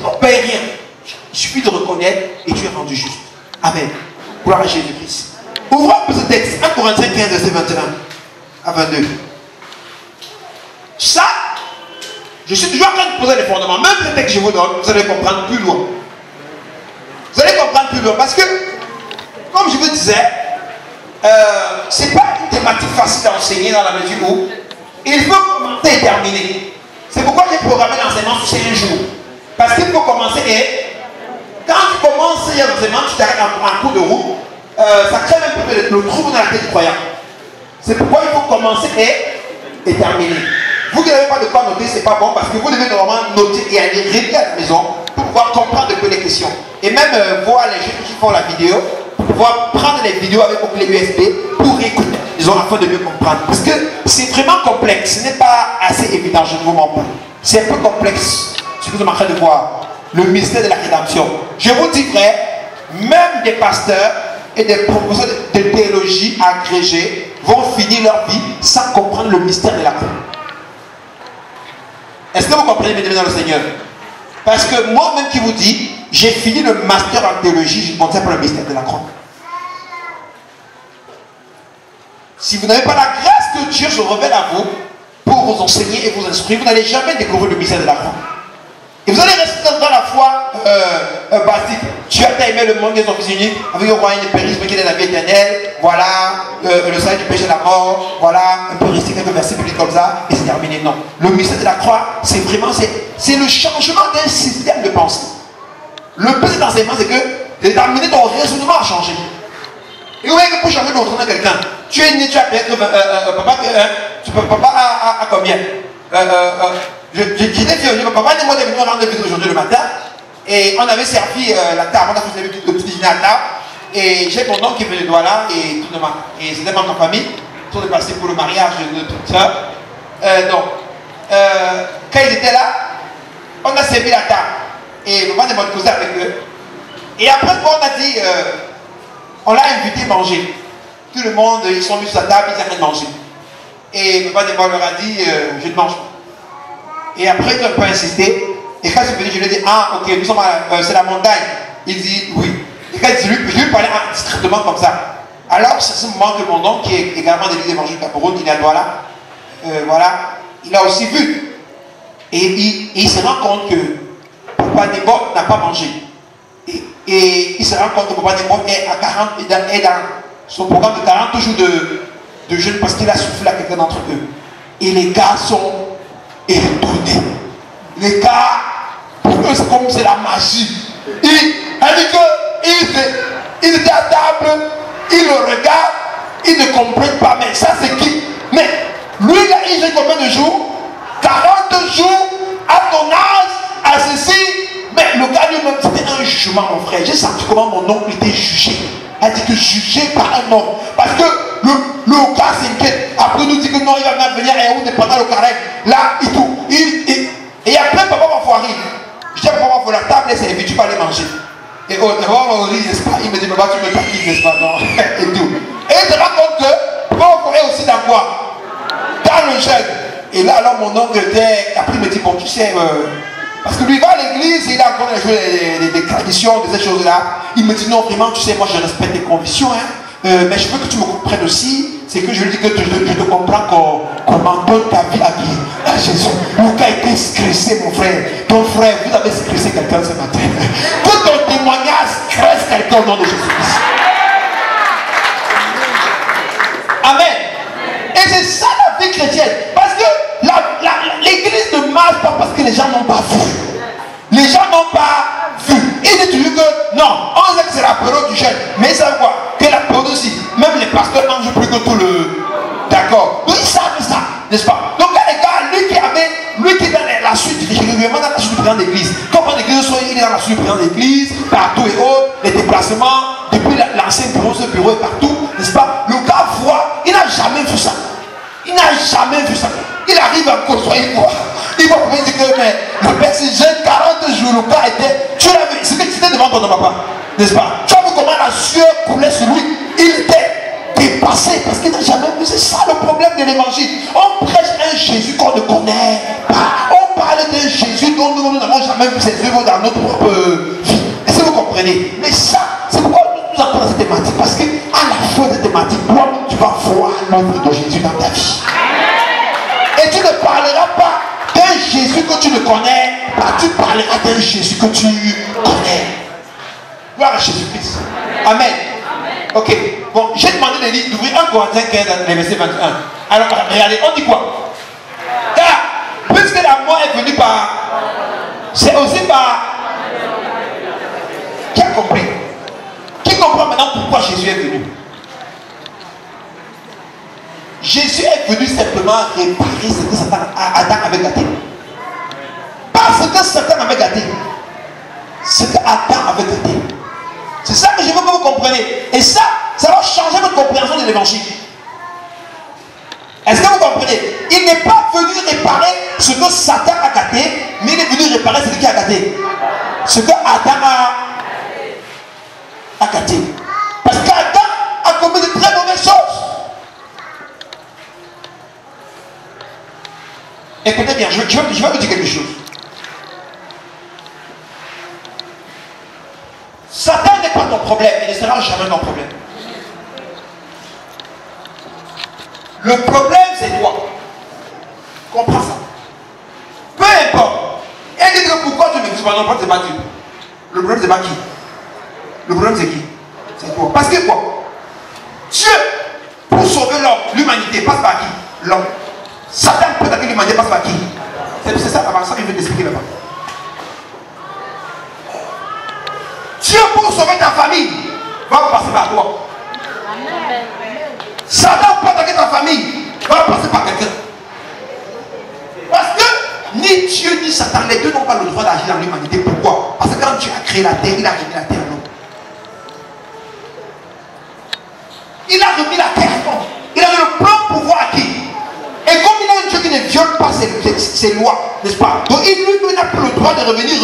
On ne paye rien. Il suffit de reconnaître et tu es rendu juste. Amen. Gloire à Jésus-Christ. Ouvrons ce texte. 1 Corinthiens 15, verset 21 à 22. Ça, je suis toujours en train de poser les fondements. Même le texte que je vous donne, vous allez comprendre plus loin. Vous allez comprendre plus loin. Parce que, comme je vous disais, ce n'est pas une thématique facile à enseigner dans la mesure où il faut commencer et terminer. C'est pourquoi j'ai programmé l'enseignement sur 5 jours. Parce qu'il faut commencer et quand tu commences l'enseignement, tu t'arrêtes en cours de route, ça crée même un peu le trouble dans la tête du croyant. C'est pourquoi il faut commencer et terminer. Vous qui n'avez pas de quoi noter, c'est pas bon parce que vous devez normalement noter et aller réviser à la maison pour pouvoir comprendre un peu les questions. Et même voir les gens qui font la vidéo, pour pouvoir prendre les vidéos avec vos clés USB pour écouter, disons, afin de mieux comprendre. Parce que c'est vraiment complexe, ce n'est pas assez évident, je ne vous mens pas. C'est un peu complexe, ce que vous êtes en train de voir, le mystère de la rédemption. Je vous dis vrai, même des pasteurs et des professeurs de théologie agrégés vont finir leur vie sans comprendre le mystère de la croix. Est-ce que vous comprenez, mes amis dans le Seigneur? Parce que moi-même qui vous dis, j'ai fini le master en théologie, je ne comptais pas le mystère de la croix. Si vous n'avez pas la grâce que Dieu se révèle à vous pour vous enseigner et vous instruire, vous n'allez jamais découvrir le mystère de la croix. Et vous allez rester dans la foi basique. Dieu a aimé le monde de son Fils unique, avec le royaume de périsme qui est la vie éternelle. Voilà, le salut du péché de la mort. Voilà, un peu réciter quelques versets publics comme ça, et c'est terminé. Non. Le mystère de la croix, c'est vraiment, c'est le changement d'un système de pensée. Le but de l'enseignement, c'est que d'amener ton raisonnement à changer. Et vous voyez que pour changer le raisonnement de quelqu'un, tu es né, tu as peut-être papa à combien j'étais vieux, papa et moi devenu rendre visite aujourd'hui le matin. Et on avait servi la table, on a fait le petit déjeuner à table. Et j'ai mon oncle qui venait de Douala et tout de même. Et c'était dans ma famille. Ils sont déplacés pour le mariage de toute ça. Donc, quand ils étaient là, on a servi la table. Et maman m'a causé avec eux. Et après, on a dit, on l'a invité à manger. Tout le monde, ils sont venus sur la table, ils arrêtent de manger. Et maman leur a dit, je ne mange pas. Et après, ils ont un peu insisté. Et quand je suis venu, je lui ai dit, ah, ok, nous sommes c'est la montagne. Il dit, oui. Et quand je lui parlais strictement comme ça. Alors, c'est ce moment que mon oncle, qui est également de l'île d'évangile Cameroun, il est à Douala, voilà, il a aussi vu. Et il se rend compte que Papa Nebo n'a pas mangé. Et il se rend compte que Papa Nebo est dans son programme de 40 jours de jeûne parce qu'il a soufflé à quelqu'un d'entre eux. Et les gars sont étonnés. Les gars, pour eux, c'est comme c'est la magie. Il dit qu'ils étaient à table, ils le regardent, ils ne comprennent pas. Mais ça, c'est qui? Mais lui, il a combien de jours? 40 jours à ton âge, à ceci. Mais le gars lui-même, c'était un jugement, mon frère. J'ai senti comment mon oncle était jugé. Il a dit que jugé par un homme. Parce que le gars s'inquiète. Après, il nous dit que non, il va venir à Yaoundé pendant le carême. Là, et tout. Et après, papa va foirer. Je dis, papa, pour la table est servie, tu vas aller manger. Et oh, on rit, n'est-ce pas? Il me dit, papa, tu me taquines, n'est-ce pas? Non. Et tout. Et il se rend compte que papa va foirer aussi dans quoi? Dans le jeûne. Et là, alors, mon oncle était. Après, il me dit, bon, tu sais, parce que lui, il va à l'église, il a encore des traditions, de ces choses-là. Il me dit, non, vraiment, tu sais, moi, je respecte tes convictions, hein. Mais je veux que tu me comprennes aussi. C'est que je lui dis que je te comprends comment donne ta vie à Jésus. Lucas a été stressé, mon frère. Ton frère, vous avez stressé quelqu'un ce matin. Que ton témoignage stresse quelqu'un au nom de Jésus-Christ. Amen. Et c'est ça la vie chrétienne. Parce que l'église ne marche pas parce que les gens n'ont pas vu. Les gens n'ont pas vu. Il dit toujours que non, on sait que c'est la période du jeûne. Mais ça veut quoi? Que la période aussi, même les pasteurs mangent plus que tout le. D'accord? Donc ils savent ça, n'est-ce pas? Donc là, les gars, lui qui est dans la suite, régulièrement dans la suite du président d'église. Comme en église, il est dans la suite du président d'église, partout et autres, les déplacements, depuis l'ancien bureau, ce bureau est partout, n'est-ce pas? Le gars voit, il n'a jamais vu ça. Il n'a jamais vu ça. Il arrive en côtoyer, il voit. Il va pouvoir dire que mais, le père, c'est jeune, 40 jours, le gars était. Tu l'as vu, c'était devant ton papa, n'est-ce pas? Tu as sueur coulait sur lui. Il était dépassé parce qu'il n'a jamais vu. C'est ça le problème de l'évangile. On prêche un Jésus qu'on ne connaît pas. On parle d'un Jésus dont nous n'avons jamais vu ses œuvres dans notre propre vie. Est-ce que vous comprenez? Mais ça, c'est pourquoi nous apprenons cette thématique. Parce qu'à la fin de cette thématique, toi, tu vas voir l'œuvre de Jésus dans ta vie. Et tu ne parleras pas d'un Jésus que tu ne connais pas. Tu parleras d'un Jésus que tu connais. Gloire à Jésus-Christ. Amen. Ok. Bon, j'ai demandé d'ouvrir 1 Corinthiens 15, les versets 21. Alors, regardez, on dit quoi? Car, puisque la mort est venue par... C'est aussi par... Qui a compris? Qui comprend maintenant pourquoi Jésus est venu? Jésus est venu simplement réparer ce que Adam avait gâté. Pas ce que Satan avait gâté. Ce que Adam avait gâté. C'est ça que je veux que vous compreniez. Et ça va changer votre compréhension de l'évangile. Est-ce que vous comprenez? Il n'est pas venu réparer ce que Satan a gâté, mais il est venu réparer ce qui a gâté. Ce que Adam a gâté. Parce qu'Adam a commis de très mauvaises choses. Écoutez bien, je vais vous dire quelque chose. Satan n'est pas ton problème, il ne sera jamais ton problème. Le problème, c'est toi. Comprends ça. Peu importe. Et dit que pourquoi tu me dis pas, non, le problème, c'est pas Dieu. Le problème, c'est pas qui? Le problème, c'est qui? C'est toi. Parce que quoi? Dieu, pour sauver l'homme, l'humanité, passe par qui? L'homme. Satan, pour attaquer l'humanité, passe par qui? C'est ça, ça qu'il veut t'expliquer là-bas. Dieu, pour sauver ta famille, va passer par toi. Satan, pour attaquer ta famille, va passer par quelqu'un. Parce que ni Dieu ni Satan, les deux n'ont pas le droit d'agir dans l'humanité. Pourquoi? Parce que quand Dieu a créé la terre, il a remis la terre à l'homme. Il a remis la terre à l'homme. Il a donné le plein pouvoir à qui? Et comme il a un Dieu qui ne viole pas ses lois, n'est-ce pas? Donc il n'a plus le droit de revenir.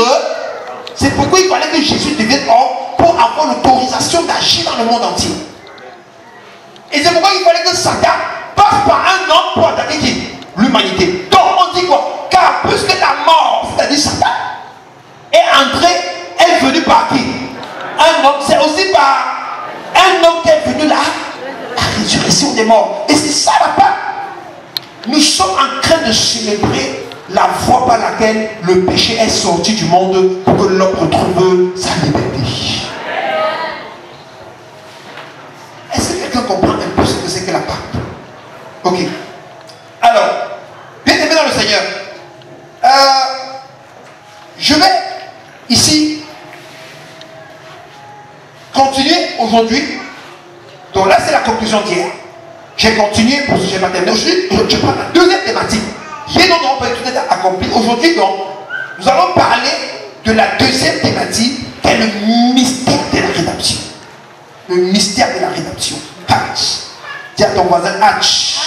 C'est pourquoi il fallait que Jésus devienne homme pour avoir l'autorisation d'agir dans le monde entier. Et c'est pourquoi il fallait que Satan passe par un homme pour attaquer qui? L'humanité. Donc on dit quoi? Car puisque la mort, c'est-à-dire Satan, est entré, est venu par qui? Un homme. C'est aussi par un homme qui est venu là, la résurrection des morts. Et c'est ça la part. Nous sommes en train de célébrer la voie par laquelle le péché est sorti du monde pour que l'homme retrouve sa liberté. Est-ce que quelqu'un comprend un peu ce que c'est que la Pâque? Ok. Alors, bien aimé dans le Seigneur, je vais ici continuer aujourd'hui. Donc là, c'est la conclusion d'hier. J'ai continué pour ce que j'ai pas terminé. Aujourd'hui, je prends la deuxième thématique. Hier, nous n'avons pas tout accompli. Aujourd'hui, donc, nous allons parler de la deuxième thématique, qui est le mystère de la rédemption. Le mystère de la rédemption. Hatch. Dis à ton voisin, Hatch.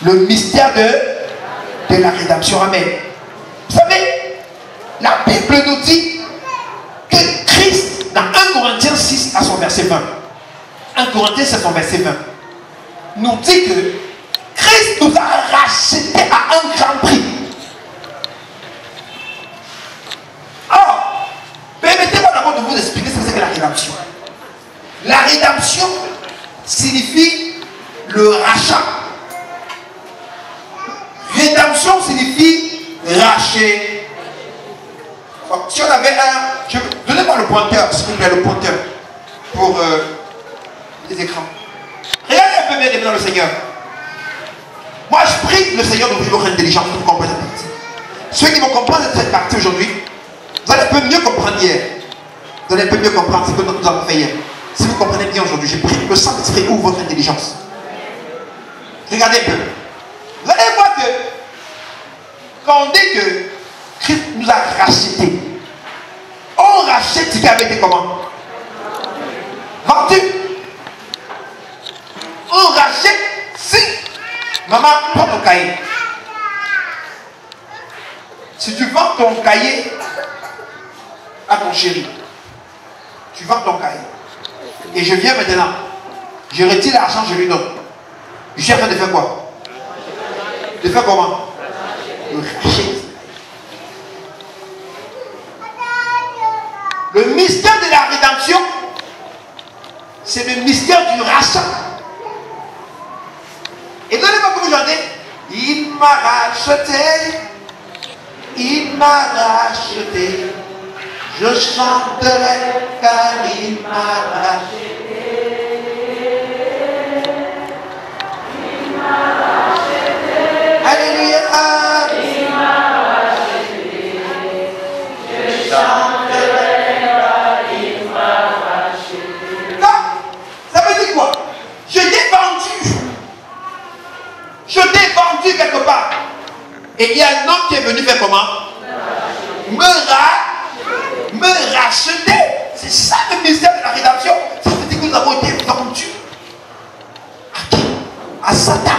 Le mystère de la rédemption. Amen. Vous savez, la Bible nous dit que Christ, dans 1 Corinthiens 6 à son verset 20, 1 Corinthiens 6 à son verset 20, nous dit que Christ nous a rachetés à un grand prix. Or, permettez-moi d'abord de vous expliquer ce que c'est que la rédemption. La rédemption signifie le rachat. Rédemption signifie racher. Si on avait un... Donnez-moi le pointeur, s'il vous plaît, le pointeur pour les écrans. Regardez un peu bien dans le Seigneur. Moi, je prie le Seigneur d'ouvrir votre intelligence pour comprendre cette partie. Ceux qui vont comprendre cette partie aujourd'hui, vous allez un peu mieux comprendre hier. Vous allez un peu mieux comprendre ce que nous avons fait hier. Si vous comprenez bien aujourd'hui, je prie que le Saint-Esprit ouvre votre intelligence. Regardez un peu. Vous allez voir que quand on dit que Christ nous a rachetés, on rachète ce qui avait été comment? Vendu. On rachète si maman prend ton cahier. Si tu vends ton cahier à ton chéri, tu vends ton cahier. Et je viens maintenant. Je retire l'argent, je lui donne. Je suis en train de faire quoi? De faire comment? De racheter. Le mystère de la rédemption, c'est le mystère du rachat. Et donnez-moi comme j'entends. Il m'a racheté. Il m'a racheté. Je chanterai car il m'a racheté. Il m'a racheté. Alléluia. Il m'a racheté. Je chanterai car il m'a racheté. Ça veut dire quoi? Je t'ai vendu. Je t'ai vendu quelque part. Et il y a un homme qui est venu faire comment? Me racheter. C'est ça le mystère de la rédemption. Ça veut dire que nous avons été vendus. À qui? À Satan.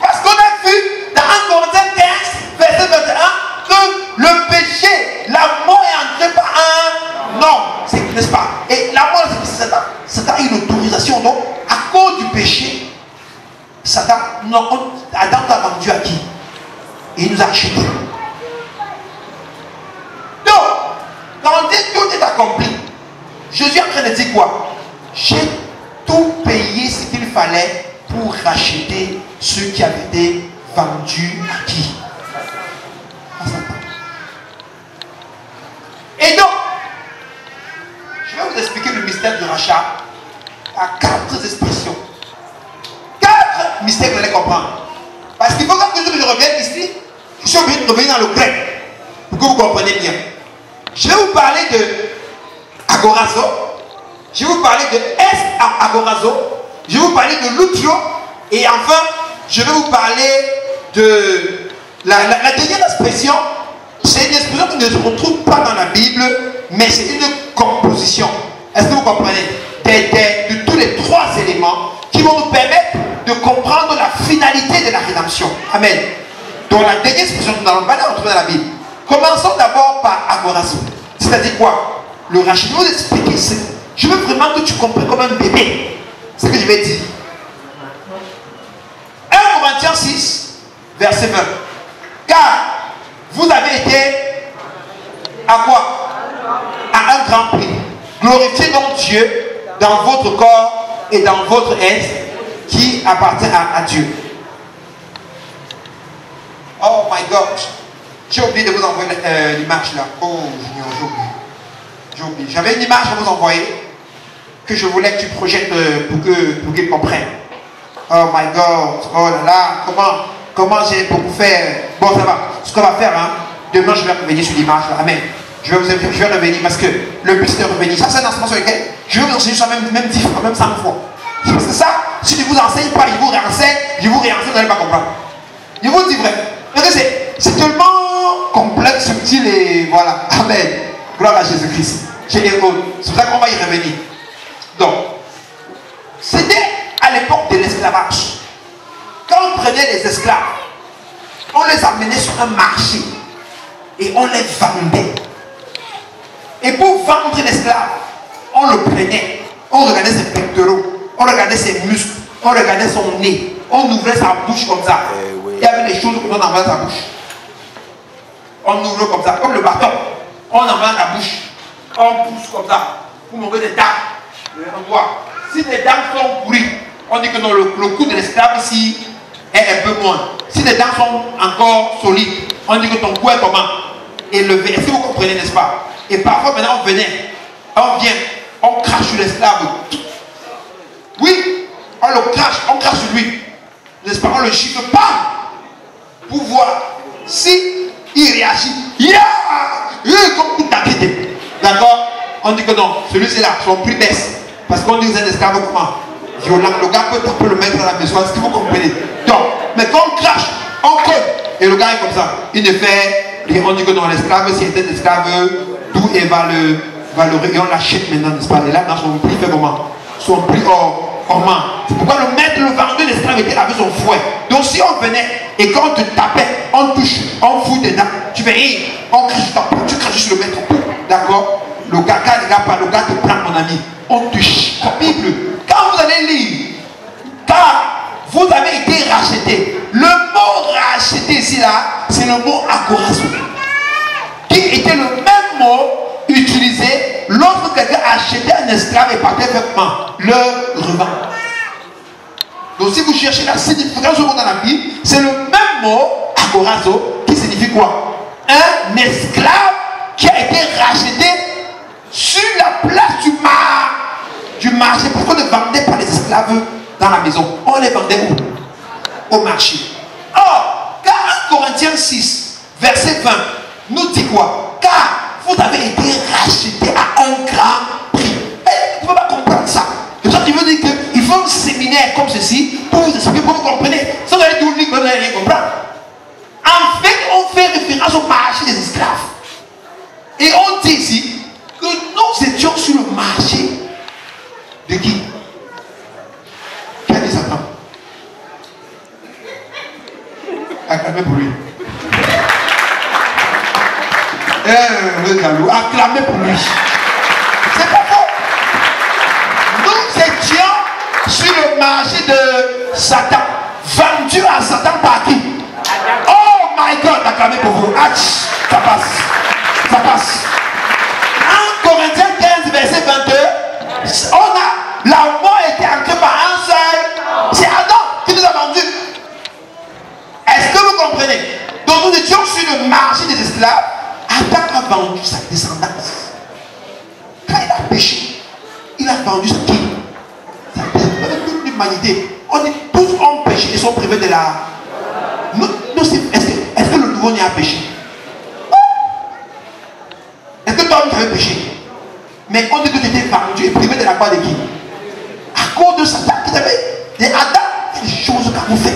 Parce qu'on a vu dans 1 Corinthiens 15, verset 21, que le péché, la mort est entrée par un homme. N'est-ce pas? Et la mort, c'est Satan. Satan a eu l'autorisation. Donc, à cause du péché, Satan, Adam t'a vendu à qui? Et il nous a achetés. Donc, quand tout est accompli, Jésus est en train de dire quoi? J'ai tout payé ce qu'il fallait pour racheter ceux qui avaient été vendus à qui? À Satan. Et donc, je vais vous expliquer le mystère du rachat à 4 expressions. 4 mystères que vous allez comprendre. Parce qu'il faut que je revienne ici, je suis obligé de revenir dans le grec pour que vous compreniez bien. Je vais vous parler de agorazo, je vais vous parler de agorazo, je vais vous parler de lutio, et enfin, je vais vous parler de la dernière expression. C'est une expression qu'on ne se retrouve pas dans la Bible, mais c'est une composition. Est-ce que vous comprenez? De tous les 3 éléments qui vont nous permettre de comprendre la finalité de la rédemption. Amen. Donc la dernière expression, nous n'allons pas la retrouver dans la Bible. Commençons d'abord par agorazo. C'est-à-dire quoi? Le rachat. Je vais vous expliquer ça. Je veux vraiment que tu comprennes comme un bébé ce que je vais dire. 1 Corinthiens 6, verset 20. Car vous avez été à quoi? À un grand prix. Glorifiez donc Dieu dans votre corps et dans votre être qui appartient à Dieu. Oh my God. J'ai oublié de vous envoyer l'image là. Oh, j'ai oublié. J'avais une image à vous envoyer que je voulais que tu projettes pour qu'ils comprennent. Oh my God. Oh là là. Comment j'ai beaucoup fait. Bon, ça va. Ce qu'on va faire, hein. Demain, je vais revenir sur l'image là. Amen. Je vais revenir parce que le but c'est de revenir. Ça, c'est un enseignement sur lequel je vais vous enseigner ça même 10 fois, même 5 fois. Parce que ça, si je ne vous enseigne pas, je vous réenseigne, vous n'allez pas comprendre. Je vous dis vrai. C'est tellement complexe, subtil et voilà. Amen. Gloire à Jésus-Christ. C'est pour ça qu'on va y revenir. Donc, c'était à l'époque de l'esclavage. Quand on prenait les esclaves, on les amenait sur un marché et on les vendait. Et pour vendre l'esclave, on le prenait, on regardait ses pectoraux, on regardait ses muscles, on regardait son nez, on ouvrait sa bouche comme ça. Il y avait des choses qu'on envoyait dans sa bouche. On ouvre comme ça, comme le bâton. On envoie dans la bouche. On pousse comme ça pour montrer des dents. On voit. Si les dents sont pourries, on dit que non, le cou de l'esclave ici est un peu moins. Si les dents sont encore solides, on dit que ton cou est comment? Élevé. Est-ce que vous comprenez, n'est-ce pas? Et parfois, maintenant, on vient, on crache sur l'esclave. Oui, on le crache, on crache sur lui. N'est-ce pas? On le chiffre pas pour voir si il réagit. Comme tout t'inquiète. D'accord? On dit que non, celui-ci là, son prix baisse. Parce qu'on dit que c'est un esclave comment? Violent. Le gars peut taper le mettre à la maison. Est-ce que vous comprenez? Donc, mais quand on crache, on colle. Et le gars est comme ça. Il ne fait rien. On dit que non, l'esclave, si était esclave, d'où il va le et on l'achète maintenant, n'est-ce pas? Et là, dans son prix, fait comment? Son prix comment? C'est pourquoi le maître, le vendeur d'esclave était avec son fouet. Donc si on venait et quand on te tapait, on touche, on fout des dents, tu fais rire, on crache ta peau, tu craches sur le maître. D'accord? le caca ne regarde pas, le gars te prend mon ami. On touche la Bible. Quand vous allez lire, car vous avez été racheté. Le mot racheté ici là, c'est le mot agorazo, qui était le même mot utilisé lorsque quelqu'un achetait un esclave et partait effectivement le revend. Donc si vous cherchez la signification du mot dans la Bible, c'est le même mot agorazo qui signifie quoi? Un esclave qui a été racheté sur la place du marché, parce qu'on ne vendait pas les esclaves dans la maison, on les vendait où? Au marché. Or, car 1 Corinthiens 6, verset 20, nous dit quoi? Car vous avez été rachetés à un grand prix. Et vous ne pouvez pas comprendre ça. C'est ça qui veut dire qu'il faut un séminaire comme ceci pour vous expliquer, pour que vous compreniez. Si vous allez tout lire, vous n'allez rien comprendre. En fait, on fait référence au marché des esclaves. Et on dit ici que nous étions sur le marché de qui? Qui a dit Satan? Acclamez pour lui. Vous êtes jaloux. Acclamez pour lui. C'est pas faux. Nous étions sur le marché de Satan. Vendu à Satan par qui? Oh my God, acclamez pour vous. Ach, ça passe. Ça passe. 1 Corinthiens 15, verset 22. La mort était ancrée par un seul. C'est Adam qui nous a vendu. Est-ce que vous comprenez? Donc nous étions sur le marché des esclaves. Adam a vendu sa descendance. Quand il a péché, il a vendu sa qui? Sa descendance. Toute l'humanité. On est tous en péché et sont privés de la. Est-ce que le nouveau-né a péché? Est-ce que toi tu avais péché? Mais on dit que tu étais vendu et privé de la part de qui? À cause de Satan qui avait des Adam, des choses qu'à vous faire.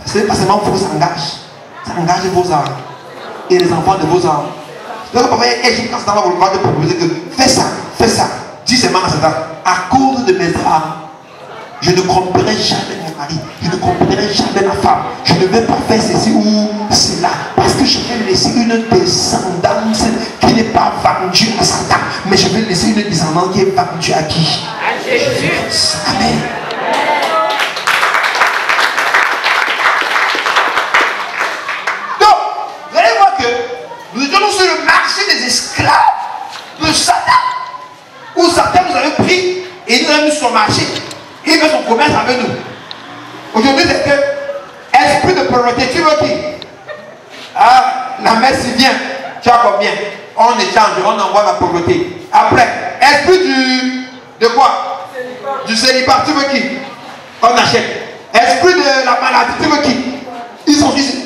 Ce n'est pas seulement vos engages, ça engage vos âmes et les enfants de vos âmes. Donc papa est quand Satan va vous proposer que fais ça, dis seulement à Satan, à cause de mes âmes, je ne comprendrai jamais mon mari, je ne comprendrai jamais ma femme, je ne vais pas faire ceci ou cela, parce que je vais laisser une descendance qui n'est pas vendue à Satan, mais je vais laisser une descendance qui est vendue à qui? À Jésus. Amen. Donc, vous allez voir que nous étions sur le marché des esclaves de Satan, où Satan nous avait pris et nous avons mis sur le marché. Il fait son commerce avec nous. Aujourd'hui, c'est que esprit de pauvreté, tu veux qui? Ah, la messe vient. Tu as combien? On échange, on envoie la pauvreté. Après, esprit de quoi? Du célibat, tu veux qui? On achète. Esprit de la maladie, tu veux qui? Ils sont juste.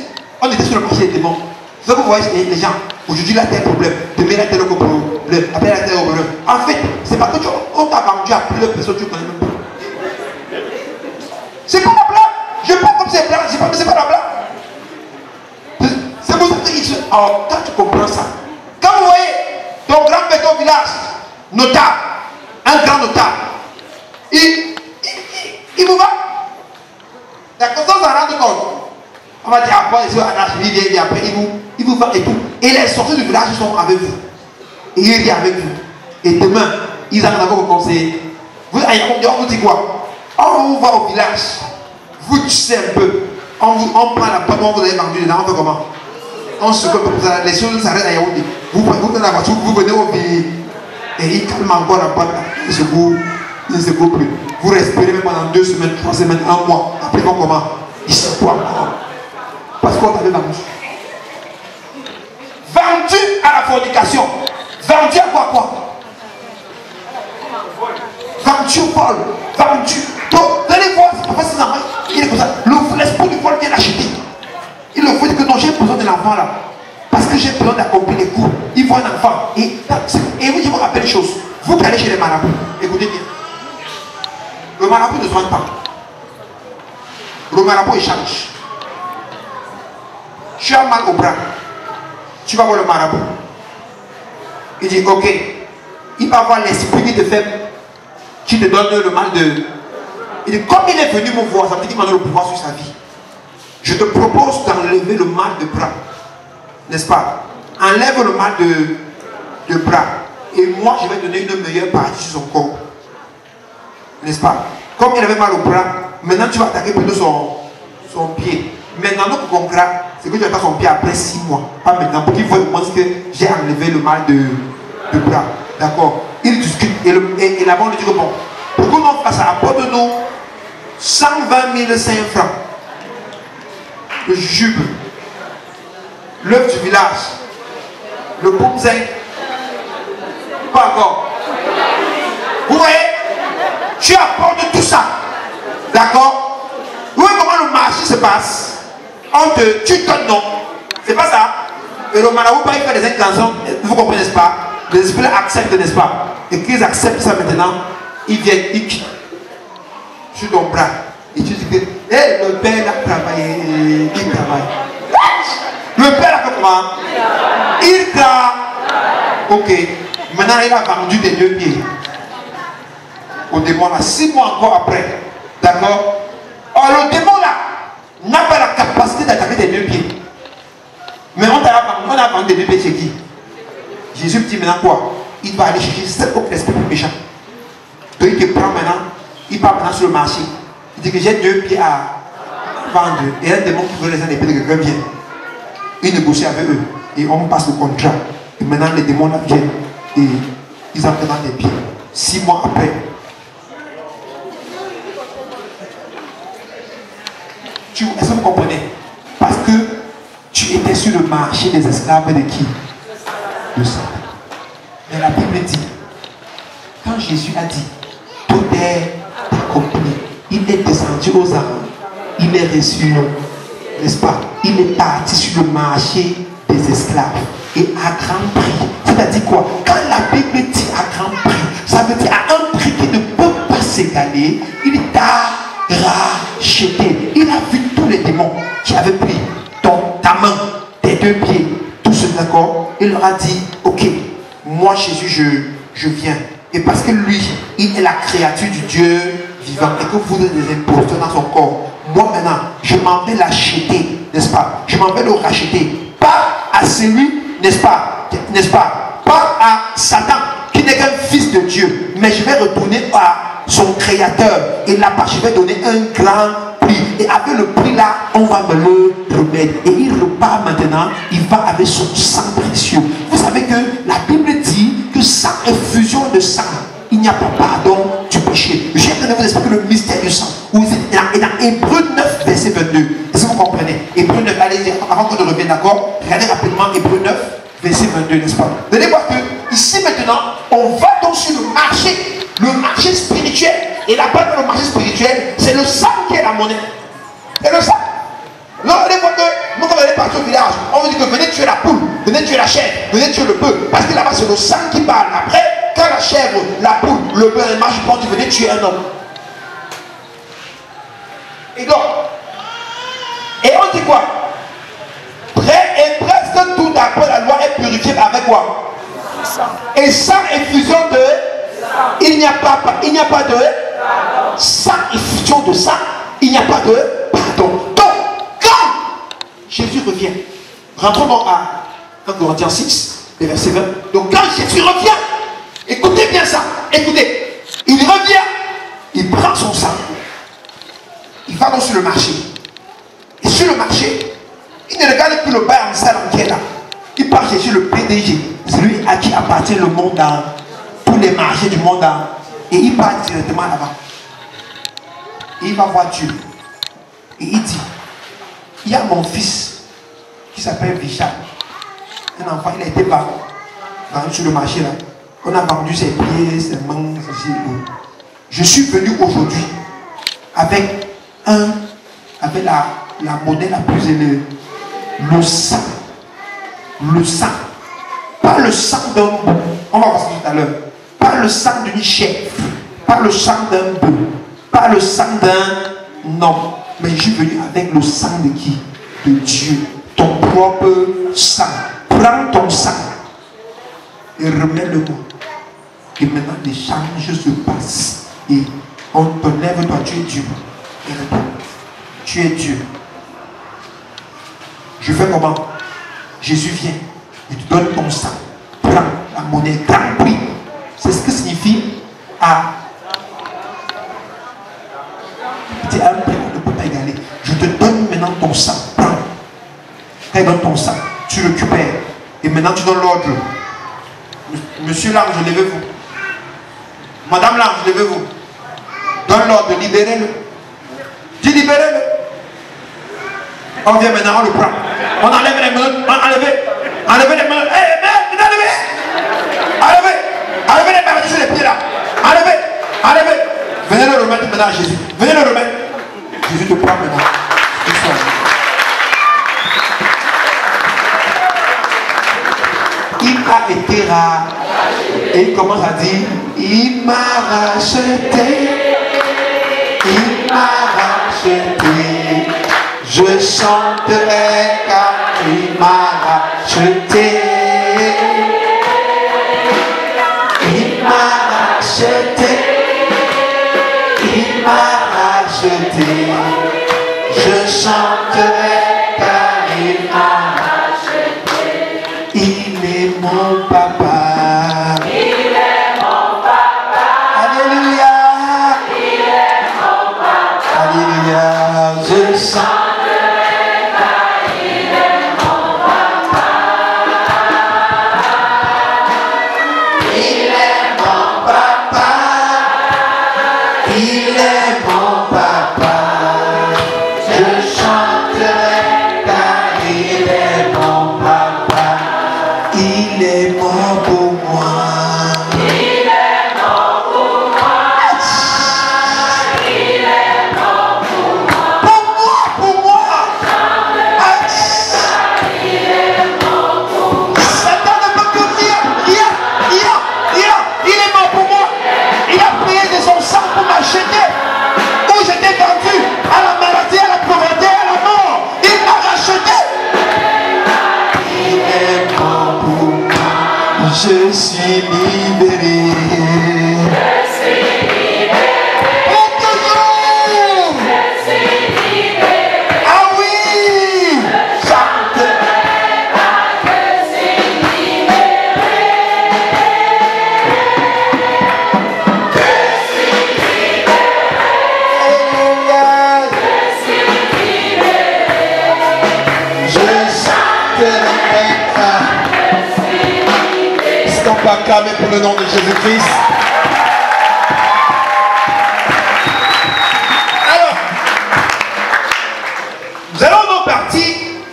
On était sur le marché des démons. C'est que vous voyez les gens. Aujourd'hui, là, t'as un problème. Demain, là, t'as un problème. Après, là, t'as un problème. En fait, c'est parce que on t'a vendu à plusieurs personnes, tu connais même pas. C'est pas la blague. Je parle comme c'est blague. C'est pas la blague. C'est pour ça que alors, quand tu comprends ça, quand vous voyez ton grand-père au village, notable, un grand notable, il vous va. D'accord, sans s'en rendre compte. On va dire après, il vient après, il vous va et tout. Et les sorties du village sont avec vous. Et il vient avec vous. Et demain, ils arrivent à vous conseiller. On vous dit quoi? On vous va au village, vous toussez un peu, on prend la pomme, on vous avez vendu dedans, on fait comment? On se coupe, les choses s'arrêtent à Yaoundé. Vous prenez la voiture, vous venez au pays, et il calme encore la porte, il ne se coupe plus. Vous respirez même pendant 2 semaines, 3 semaines, 1 mois, après comment? Il se coupe encore. Parce qu'on t'avait vendu. Vendu à la fornication. Vendu à quoi? Vendu au vol. Vendu. Donc, vous allez voir, c'est pas facile, il est comme ça. L'esprit du vol vient l'acheter. Il le faut dire que non, j'ai besoin de l'enfant là. Parce que j'ai besoin d'accomplir les cours. Il voit un enfant. Et vous, je vous rappelle une chose. Vous qui allez chez les marabouts, écoutez bien. Le marabout ne soigne pas. Le marabout échange. Tu as mal au bras. Tu vas voir le marabout. Il dit, ok. Il va voir l'esprit qui te fait, qui te donne le mal de... Il dit, comme il est venu me voir, ça veut dire qu'il m'a donné le pouvoir sur sa vie. Je te propose d'enlever le mal de bras. N'est-ce pas? Enlève le mal de bras. et moi je vais donner une meilleure partie sur son corps. N'est-ce pas? Comme il avait mal au bras, maintenant tu vas attaquer plutôt son pied. Maintenant, notre contrat, c'est que tu attaques son pied après 6 mois. Pas maintenant, pour qu'il voit au moins que j'ai enlevé le mal de bras. D'accord? Il discute et là-bas on lui dit que bon, pour qu'on en fasse, apporte-nous 120 500 francs. Le jujube, l'œuf du village, le boumzin. Pas encore. Vous voyez? Tu apportes tout ça. D'accord? Vous voyez comment le marché se passe? Tu donnes non. C'est pas ça. Et le marabout, il fait des intentions. Vous comprenez, n'est-ce pas? Les esprits acceptent, n'est-ce pas? Et qu'ils acceptent ça maintenant, ils viennent, ils quittent sur ton bras. Et tu dis que le père a travaillé, il travaille. Le père a fait comment? Il travaille. Ok. Maintenant, il a vendu des 2 pieds. Au démon là, 6 mois encore après. D'accord? Alors le démon là n'a pas la capacité d'attaquer des 2 pieds. Mais on a vendu des 2 pieds chez qui? Jésus dit maintenant quoi? Il va aller chercher 7 autres esprits méchants. Donc il te prend maintenant, il part maintenant sur le marché. Il dit que j'ai 2 pieds à vendre. Et un démon qui veut les épées de quelqu'un vient. Il négocie avec eux. Et on passe le contrat. Et maintenant les démons là viennent. Et ils en prennent des pieds. 6 mois après. Est-ce que vous comprenez? Parce que tu étais sur le marché des esclaves de qui? De Satan. Mais la Bible dit, quand Jésus a dit, tout est accompli, il est descendu aux armes, il est reçu, n'est-ce pas? Il est parti sur le marché des esclaves et à grand prix. C'est-à-dire quoi? Quand la Bible dit à grand prix, ça veut dire à un prix qui ne peut pas s'égaler, il t'a racheté. Il a vu tous les démons qui avaient pris ta main, tes 2 pieds, tout ce d'accord. Il leur a dit, ok, moi Jésus, je viens. Et parce que lui, il est la créature du Dieu vivant et que vous êtes des imposteurs dans son corps, moi maintenant, je m'en vais l'acheter, n'est-ce pas? Je m'en vais le racheter. Pas à celui, n'est-ce pas? Pas à Satan, qui n'est qu'un fils de Dieu, mais je vais retourner à son créateur. Et là-bas, je vais donner un grand prix. Et avec le prix là, on va me le remettre. Et il repart maintenant, il va avec son sang précieux. Vous savez que la Bible dit que sans effusion de sang, il n'y a pas pardon du péché. Je viens de vous expliquer le mystère du sang. Et dans Hébreux 9, verset 22. Est-ce que vous comprenez? Hébreux 9, allez, avant qu'on ne revienne, d'accord? Regardez rapidement Hébreux 9, verset 22, n'est-ce pas? Vous allez voir que ici maintenant, on va donc sur le marché spirituel. Et là-bas, dans le marché spirituel, c'est le sang qui est la monnaie. Et le sang. Non, allez voir que nous, quand on est parti au village, on vous dit que venez tuer la poule, venez tuer la chèvre, venez tuer le bœuf. Parce que là-bas, c'est le sang qui parle. Après, quand la chèvre, la poule, le bœuf, les marches, tu venez tuer un homme. Et donc, et on dit quoi? Et presque tout d'après la loi est purifié avec quoi? Et sans effusion de... Il n'y a pas de... Sans effusion de sang, il n'y a pas de pardon. Donc, quand Jésus revient, rentrons donc à 1 Corinthiens 6, verset 20. Donc, quand Jésus revient, écoutez bien ça, écoutez, il revient, il prend son sang, il va donc sur le marché. Et sur le marché, il ne regarde plus le bail en salle qui est là. Il part chercher le PDG, celui à qui appartient le monde dans tous les marchés du monde dans, et il part directement là-bas. Et il va voir Dieu. Et il dit, il y a mon fils qui s'appelle Vichal. Un enfant, il a été vendu sur le marché là. On a vendu ses pieds, ses mains, ses yeux. Je suis venu aujourd'hui avec la monnaie la plus élevée. Le sang. Le sang. Pas le sang d'un bœuf. On va voir ça tout à l'heure. Pas le sang d'une chèvre. Pas le sang d'un bœuf. Pas le sang d'un homme. Mais je suis venu avec le sang de qui? De Dieu. Ton propre sang. Prends ton sang et remets-le-moi. Et maintenant l'échange se passe. Et on te lève, toi tu es Dieu. Et retourne. Tu es Dieu. Je fais comment? Jésus vient. Il te donne ton sang. Prends la monnaie, grand prix. C'est ce que signifie à. C'est un prix qu'on ne peut pas égaler. Je te donne maintenant ton sang. Prends. Quand il donne ton sang, tu récupères. Et maintenant tu donnes l'ordre. Monsieur l'ange, levez-vous. Madame l'ange, levez-vous. Donne l'ordre, libérez-le. Dis libérez-le. On vient maintenant, on le prend. On enlève les mains, enlevez les mains. Enlevez les mains sur les pieds là. Enlevez. Venez le remettre maintenant à Jésus. Venez le remettre. Jésus te prend maintenant. Il a été rare. Et il commence à dire, il m'a racheté. Il m'a racheté. Je chanterai car il m'a racheté. Il m'a racheté. Il m'a racheté. Je chanterai car il m'a racheté. Il est mon papa. Il est mon papa. Alléluia. Il est mon papa. Alléluia. Je chanterai. Je suis libéré. Je suis libéré. Pour toujours. Je suis libéré. Ah oui. Je chanterai car je suis libéré. Je suis libéré. Je suis libéré. Je chanterai car. On peut acclamer pour le nom de Jésus-Christ. Alors, nous allons donc partir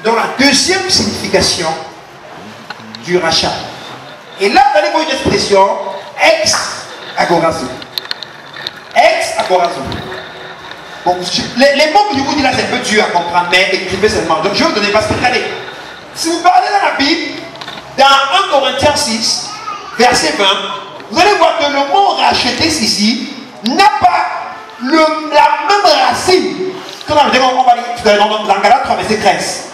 dans la deuxième signification du rachat. Et là, vous allez voir une expression ex-agorazo. Ex-agorazo. Bon, les mots que je vous dis là, c'est un peu dur à comprendre, mais écrivez seulement. Donc, je vais vous donner parce que, regardez, si vous parlez dans la Bible, dans 1 Corinthiens 6, verset 20, vous allez voir que le mot racheter ici n'a pas la même racine que dans le dans Galates 3, verset 13.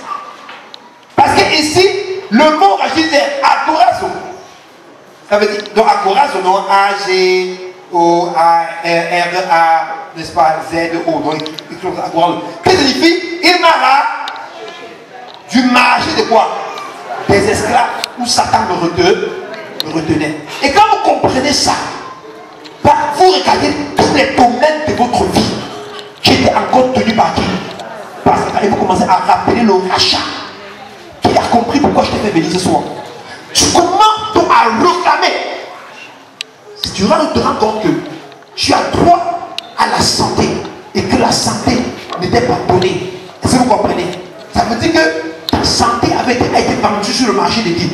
Parce que ici, le mot racheter c'est agorazo. Ça veut dire, donc agorazo, non, A-G-O-A-R-A, n'est-ce pas, Z-O, donc agorazo. Qu'est-ce que signifie? Il m'a du marché de quoi? Des esclaves où Satan me retenait. Et quand vous comprenez ça, vous regardez tous les domaines de votre vie qui étaient encore tenus par qui? Par Satan. Et vous commencez à rappeler le rachat. Qui a compris pourquoi je t'ai fait venir ce soir? Tu commences donc à réclamer. Si tu te rends compte que tu as droit à la santé et que la santé n'était pas donnée. Est-ce que vous comprenez? Ça veut dire que ta santé avait été vendue sur le marché de qui?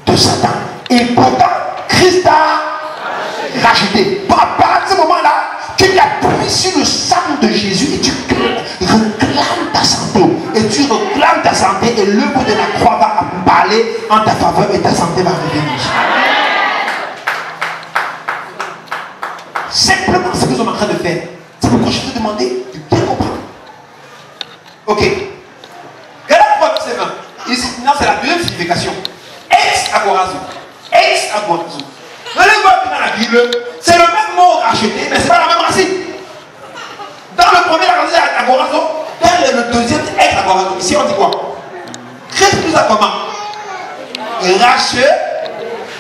De Satan. Et pourtant, Christ a racheté. À partir de ce moment-là, tu t'appuies sur le sang de Jésus et tu réclames ta santé. Et tu réclames ta santé et l'œuvre de la croix va parler en ta faveur et ta santé va revenir. Simplement ce que nous sommes en train de faire. C'est pourquoi je te demandais de bien comprendre. Ok. Galates 3, verset 20. Ici, non, c'est la deuxième signification. Ex-agorazo. Ex-agorazo. Vous allez voir que dans la Bible, c'est le même mot racheté, mais ce n'est pas la même racine. Dans le premier, la racine c'est agorazo. Dans le deuxième, c'est ex-agorazo. Ici, on dit quoi? Christ nous a comment? racheux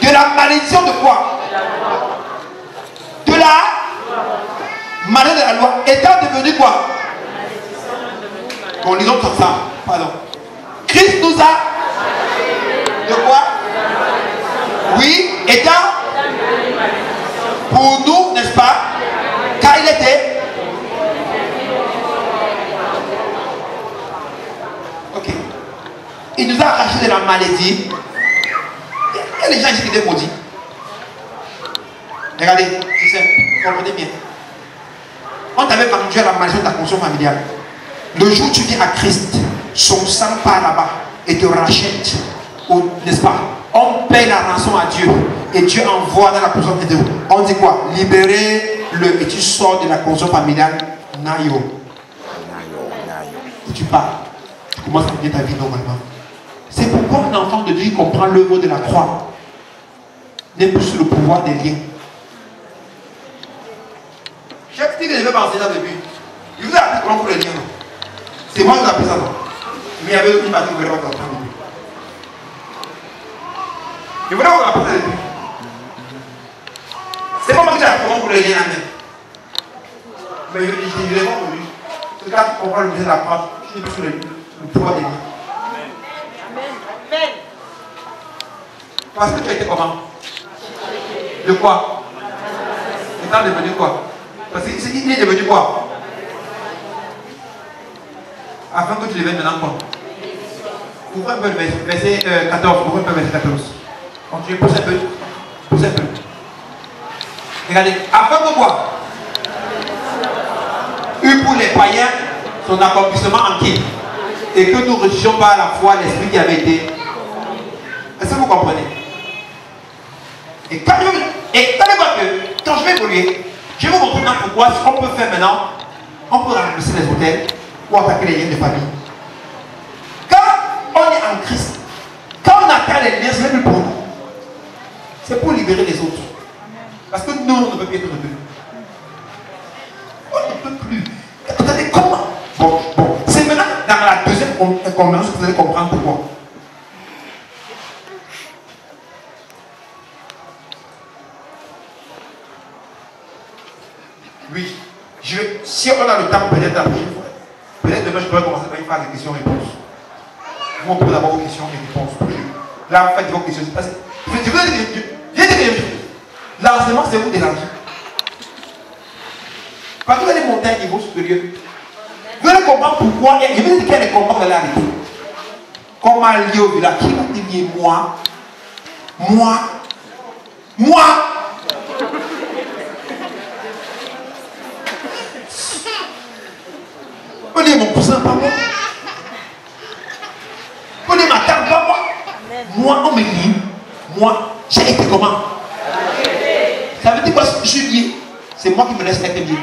de la malédiction de quoi? De la malédiction de la loi. Étant devenu quoi? Bon, lisons comme ça. Pardon. Christ nous a de quoi? Oui, étant pour nous, n'est-ce pas? Car il était. Ok. Il nous a arraché de la maladie. Il y a les gens ici qui étaient maudits. Regardez, c'est simple, comprenez bien. On t'avait vendu à la malédiction de ta conscience familiale. Le jour où tu viens à Christ, son sang part là-bas et te rachète, n'est-ce pas? On paye la rançon à Dieu et Dieu envoie dans la conscience de Dieu. On dit quoi? Libérez-le et tu sors de la conscience familiale. Nayo. Et tu pars. Tu commences à vivre ta vie normalement. C'est pourquoi un enfant de Dieu comprend l'œuvre de la croix. N'est plus sur le pouvoir des liens. J'ai dit que je ne vais pas enseigner ça depuis. Je vous ai appris comment pour les liens. C'est moi qui vous ai appris ça. Non? Mais il y avait une partie que vous ne voulez pas comprendre. Je voulais vous apprendre depuis. C'est pas moi qui ai appris comment pour les liens. Mais je ne l'ai pas connu. C'est là qu'on comprend le musée de la croix. Je n'ai plus sur le pouvoir des liens. Amen. Parce que tu as été comment? De quoi? Il est devenu quoi? Parce qu'il est devenu quoi? Afin que tu deviennes maintenant quoi? Ouvrez un peu le verset 14. Ouvrez un peu le verset 14. Continuez, poussez un peu. Poussez un peu. Regardez. Afin que quoi? Eu pour les païens son accomplissement en qui? Et que nous recherchions par la foi l'esprit qui avait été. Est-ce que vous comprenez? Et quand je vais évoluer, je vais vous montrer maintenant pourquoi ce qu'on peut faire maintenant, on peut remplacer les hôtels ou attaquer les liens de famille. Quand on est en Christ, quand on attaque les liens, ce n'est plus pour nous. C'est pour libérer les autres. Parce que nous, on ne peut plus être rebelles. On ne peut plus. Attendez, comment? Bon. C'est maintenant dans la deuxième convention que vous allez comprendre pourquoi. Oui, si on a le temps, peut-être la prochaine fois. Peut-être demain, je pourrais commencer par une phase de questions-réponses. Vous pouvez d'abord vos questions et réponses. Là, faites vos questions. Je vous ai dit, l'enseignement, c'est vous déranger. Parce que vous allez monter à un niveau supérieur. Vous allez comprendre pourquoi. Je vais dire qu'il y a des combats que vous allez arrêter. Comme à Lio Villa, qui va dire moi. On est mon cousin, pas moi. On est ma tante, pas moi. Moi, on me lit. Moi, j'ai été comment? Ça veut dire quoi? Je suis lié. C'est moi qui me laisse être lié.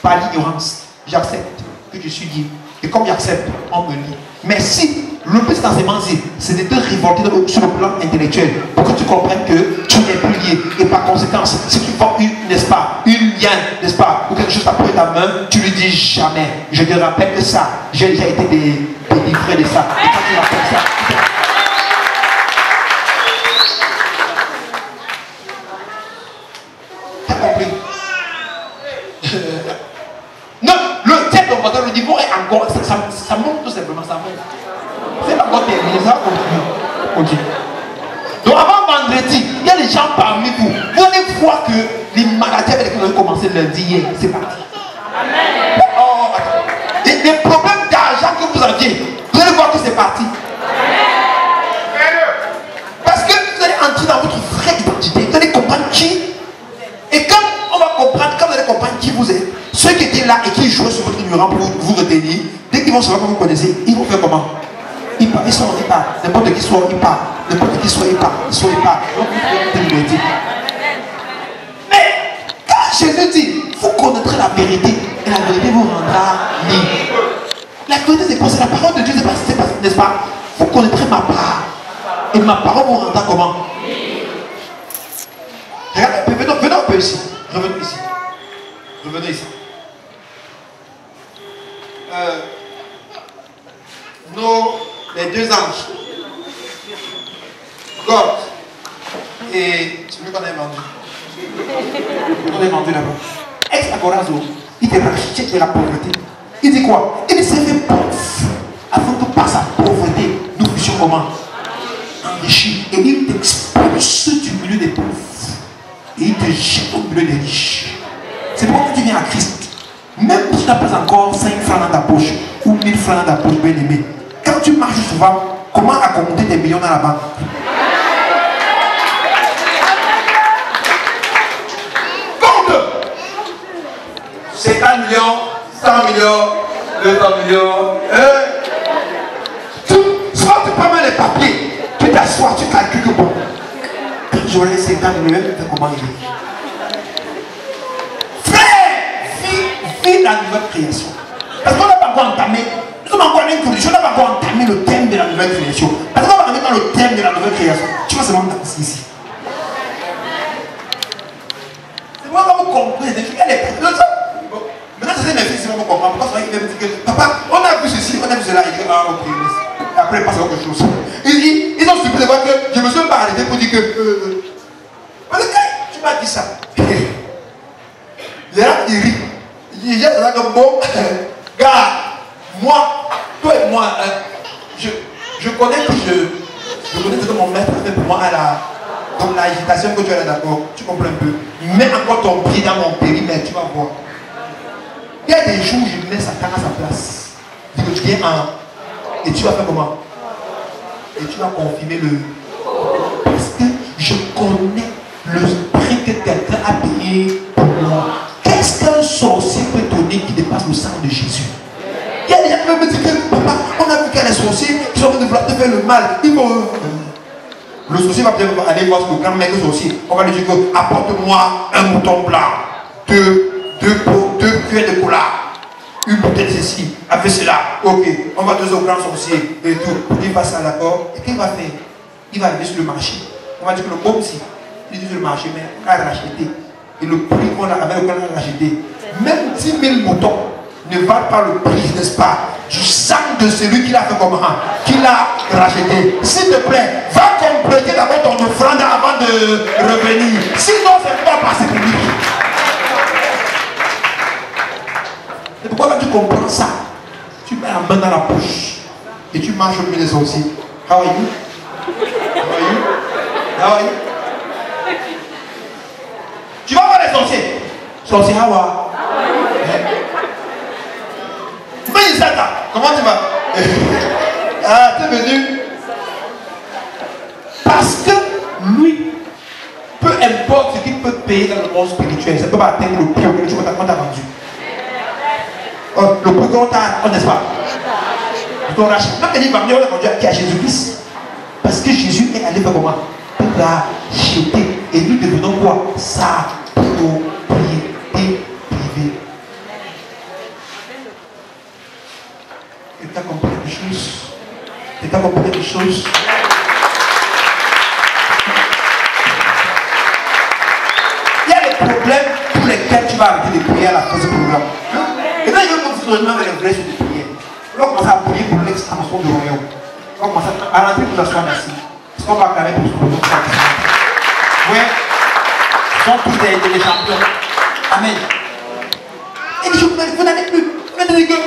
Par l'ignorance. J'accepte que je suis lié. Et comme j'accepte, on me lit. Mais si le petit enseignement, c'est de te révolter sur le plan intellectuel pour que tu comprennes que tu n'es plus lié. Et par conséquent, si tu vois n'est-ce pas, une lien, n'est-ce pas, ou quelque chose après ta main, tu lui dis jamais. Je te rappelle que ça, j'ai déjà été délivré de ça. Et quand tu rappelles ça, t'as compris? Non, le thème de le niveau est encore, ça monte tout simplement, ça monte. C'est pas encore terminé, ça continue. Donc avant vendredi, il y a des gens parmi vous. Vous allez voir que les maladies avec lesquelles vous avez commencé lundi hier, c'est parti. Amen. Oh, et les problèmes d'argent que vous aviez, vous allez voir que c'est parti. Amen. Parce que vous allez entrer dans votre vraie identité. Vous allez comprendre qui. Et quand on va comprendre, quand vous allez comprendre qui vous êtes, ceux qui étaient là et qui jouaient sur votre ignorance pour vous retenir, dès qu'ils vont savoir que vous connaissez, ils vont faire comment? Ils sont en part. N'importe qui soit il part. N'importe qui soit il part. Donc vous liberté. Mais quand Jésus dit, vous connaîtrez la vérité et la vérité vous rendra libre. La vérité c'est quoi? C'est la parole de Dieu, c'est pas, n'est-ce pas? Vous connaîtrez ma part. Et ma parole vous rendra comment? Regardez, venons un peu ici. Revenez ici. Les deux anges. God. Et celui qu'on a vendu. On est vendu là-bas. Ex-Agorazo, il te rachète de la pauvreté. Il dit quoi? Il dit c'est fait pauvre. Afin que par sa pauvreté, nous puissions comment? Enrichir. Et il t'expulse du milieu des pauvres. Et il te jette au milieu des riches. C'est pourquoi tu viens à Christ. Même si tu n'as pas encore 5 francs dans ta poche ou 1000 francs dans ta poche, bien aimé. Quand tu marches souvent, comment accommoder tes millions dans la banque? Compte 50 millions, 100 millions, 200 millions. Soit tu prends les papiers, tu t'assois, tu calcules que bon. Quand j'aurai 50 millions, tu fais comment il est? Frère, la nouvelle création. Parce qu'on n'a pas encore entamé, nous sommes encore en introduction, on n'a pas encore entamé le thème de la nouvelle création. Parce qu'on va arriver dans le thème de la nouvelle création. Tu vas seulement danser ici. C'est moi quand vous comprenez, maintenant c'est mes fils qui vont comprendre. Pourquoi il me dit que papa, on a vu ceci, on a vu cela, il dit ah ok. Et après il passe à autre chose. Ils ont supposé voir que je me suis pas arrêté pour dire que. Parce que tu m'as dit ça. Les gens ils rient. Il y a comme bon, gars, moi, toi et moi, je connais que je connais ce que mon maître a fait pour moi à dans l'agitation que tu as là, d'accord, tu comprends un peu. Mets encore ton pied dans mon périmètre, tu vas voir. Il y a des jours où je mets Satan à sa place. Dis que tu viens et tu vas faire comment? Et tu vas confirmer le. Parce que je connais le prix que quelqu'un a payé pour moi. Qu'est-ce qu'un sorcier peut donner qui dépasse le sang de Jésus? Il y a des gens qui peuvent me dire que papa, on a vu qu'il y a des sorciers qui sont en train de faire le mal. Ils vont. Le sorcier va peut-être aller voir ce grand mec sorcier. On va lui dire que apporte-moi un mouton blanc, deux cuillères de cola, une bouteille de ceci, avec cela. Ok, on va donner au grand sorcier et tout. Il va ça d'accord. Et qu'est-ce qu'il va faire? Il va aller sur le marché. On va dire que le bon si, il est sur le marché, mais on va racheter. Et le prix qu'on a avec lequel on a racheté, même 10 000 moutons ne valent pas le prix, n'est-ce pas, du sang de celui qui l'a fait comment, qui l'a racheté. S'il te plaît, va compléter d'abord ton offrande avant de revenir. Sinon, c'est pas passer pour lui. Et pourquoi quand tu comprends ça, tu mets la main dans la poche et tu marches au milieu des sorciers. How are you? How are you? How are you? Tu vas voir les sorciers. Sorcier, how are you? Mais Satan, comment tu vas? Ah, tu es venu. Parce que lui, peu importe ce qu'il peut payer dans le monde spirituel, ça ne peut pas atteindre le prix auquel tu m'as vendu. Le prix qu'on t'a, n'est-ce pas? Ton rachat. Même quand il va venir, on a vendu à Jésus-Christ. Parce que Jésus est allé faire comment? Pour racheter. Et nous devenons quoi? Sa propriété privée. Et tu as compris quelque chose? Et tu as compris quelque chose? Il y a des problèmes pour lesquels tu vas arrêter de prier à la fin du programme. Et là, il y a un avec les vrais jours de prière. On va commencer à prier pour l'extension du royaume. On va commencer à rentrer pour s'asseoir ici. Parce qu'on va carrer pour ce royaume. Oui. Ils sont tous des champions. Amen. Et dit, vous n'allez plus. Vous n'allez que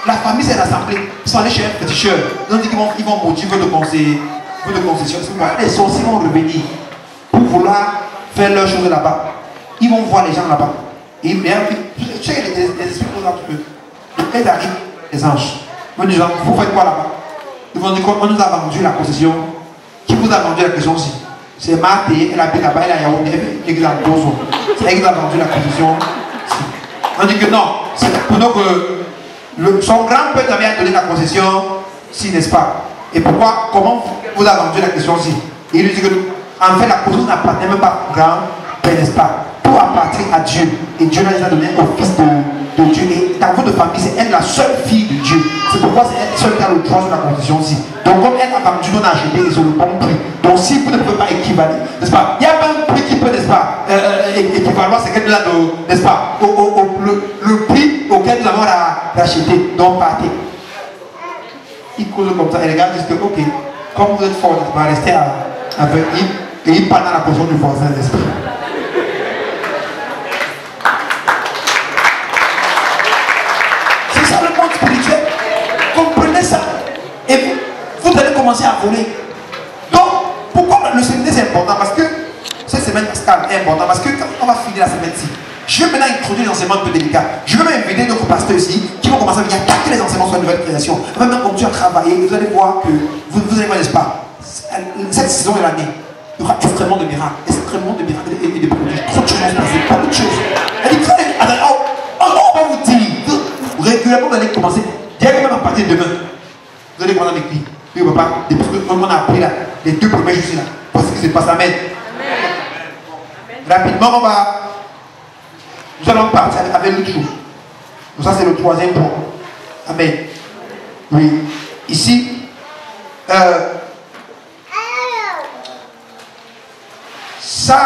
la famille c'est l'assemblée. Ils sont allés chez un féticheur. Ils ont dit qu'ils vont motiver de concession. Les sorciers vont revenir pour vouloir faire leur chose là-bas. Ils vont voir les gens là-bas. Et tu sais, les esprits posent un peu. Et ils arrivent, les anges. Ils vont dire, vous faites quoi là-bas? Ils vont dire, on nous a vendu la concession. Qui vous a vendu la concession aussi? C'est Marthe, elle habite là-bas, elle a Yaoundé, elle est en Bozo. C'est elle qui a vendu la concession. On dit que non, c'est pour nous que son grand-père avait donné la concession, si, n'est-ce pas? Et pourquoi, comment vous avez vendu la concession aussi? Et il lui dit que, en fait, la concession n'appartient même pas au grand-père, n'est-ce pas? Tout appartient à Dieu. Et Dieu les a donné au fils de Dieu. Et dans votre famille, c'est elle la seule fille de Dieu. C'est pourquoi c'est elle seule qui a le droit sur la concession aussi. Donc, comme elle a vendu, on a acheté et sur le bon prix. Donc, si vous ne pouvez pas équivaler, n'est-ce pas? Il n'y a pas un prix qui peut, n'est-ce pas, équivaloir, c'est qu'elle a, n'est-ce pas, le prix auquel nous avons racheté. Donc, partez. Il cause comme ça. Et les gars disent que, ok, Comme vous êtes fort, vous allez rester avec lui et il part dans la position du voisin d'esprit. C'est ça le monde spirituel. Comprenez ça. Et vous allez commencer à voler. Donc, pourquoi le séminaire c'est important? Parce que cette semaine pascale est importante. Parce que quand on va finir la semaine-ci, je vais maintenant introduire des enseignements un peu délicats. Je vais même inviter d'autres pasteurs ici qui vont commencer à venir attaquer les enseignements sur la nouvelle création. On va maintenant continuer à travailler et vous allez voir que vous allez voir, n'est-ce pas, cette saison de l'année, il y aura extrêmement de miracles et de prodiges. Trop de choses vont se passer, pas de choses. Elle dit, on va vous dire, régulièrement vous allez commencer, directement à partir de demain, vous allez commencer avec lui. Oui, papa, depuis qu'on a appris là, les 2 premiers jours là, parce que c'est pas ça, amen. Rapidement, nous allons partir avec l'autre chose. Donc ça c'est le 3e point. Amen. Oui. Ici, ça,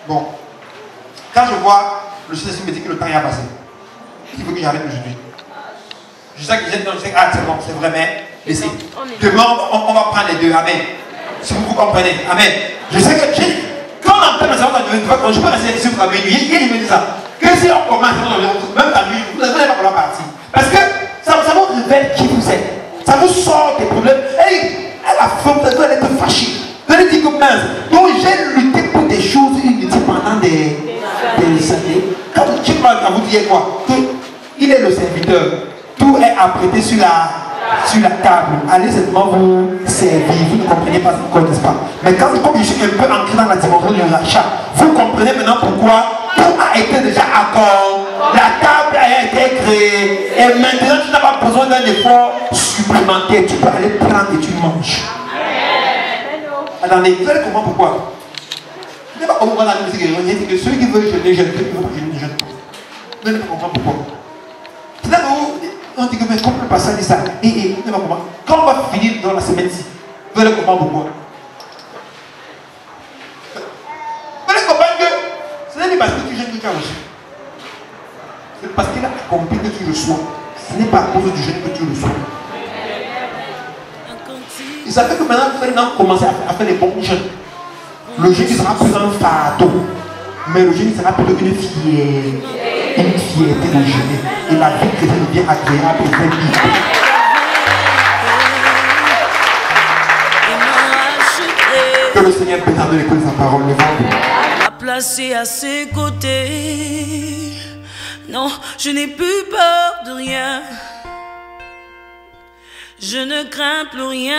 bon, quand je vois le Seigneur me dit que le temps est passé, il faut que j'arrête aujourd'hui. Je sais que c'est bon, c'est vrai, mais laissez. Demain, on va prendre les deux. Amen. Si vous comprenez. Amen. Je sais que quand on entend les je peux rester ici pour la minuit. Il me dit ça. Que si on commence, même la nuit, vous n'allez pas pouvoir partir. Parce que ça vous révèle qui vous êtes. Ça vous sort des problèmes. Et à la fin, vous allez être fâché. Vous allez dire que mince. Donc j'ai lutté pour des choses inutiles pendant des années. Quand je parle à vous dire quoi? Il est le serviteur. Tout est apprêté sur la table. Allez seulement vous servir. Vous ne comprenez pas encore, n'est-ce pas? Mais comme je suis un peu ancré dans la dimension du rachat, vous comprenez maintenant pourquoi tout a été déjà accord. La table a été créée. Et maintenant, tu n'as pas besoin d'un effort supplémentaire. Tu peux aller prendre et tu manges. Attendez, vous allez comprendre pourquoi. Je ne sais pas comment on va la musique. C'est que ceux qui veulent jeûner, jeûnent. Ceux qui veulent jeûner, ne jeûnent pas. Vous allez comprendre pourquoi. C'est là où on dit que mais comme le pasteur dit ça, et quand on va finir dans la semaine-ci, vous allez comprendre pourquoi. Vous allez comprendre que ce n'est pas parce que tu jeûnes que tu as reçu. C'est parce qu'il a accompli que tu reçois. Ce n'est pas à cause du jeûne que tu reçois. Et ça fait que maintenant vous allez commencer à faire les bons jeûnes. Le jeûne sera plus un fardeau, mais le jeûne sera plutôt une fierté de jeûner. Et la vie chrétienne devient agréable et très libre. Que le Seigneur puisse nous écouter sa parole, le ventre. Placé à ses côtés. Non, je n'ai plus peur de rien. Je ne crains plus rien.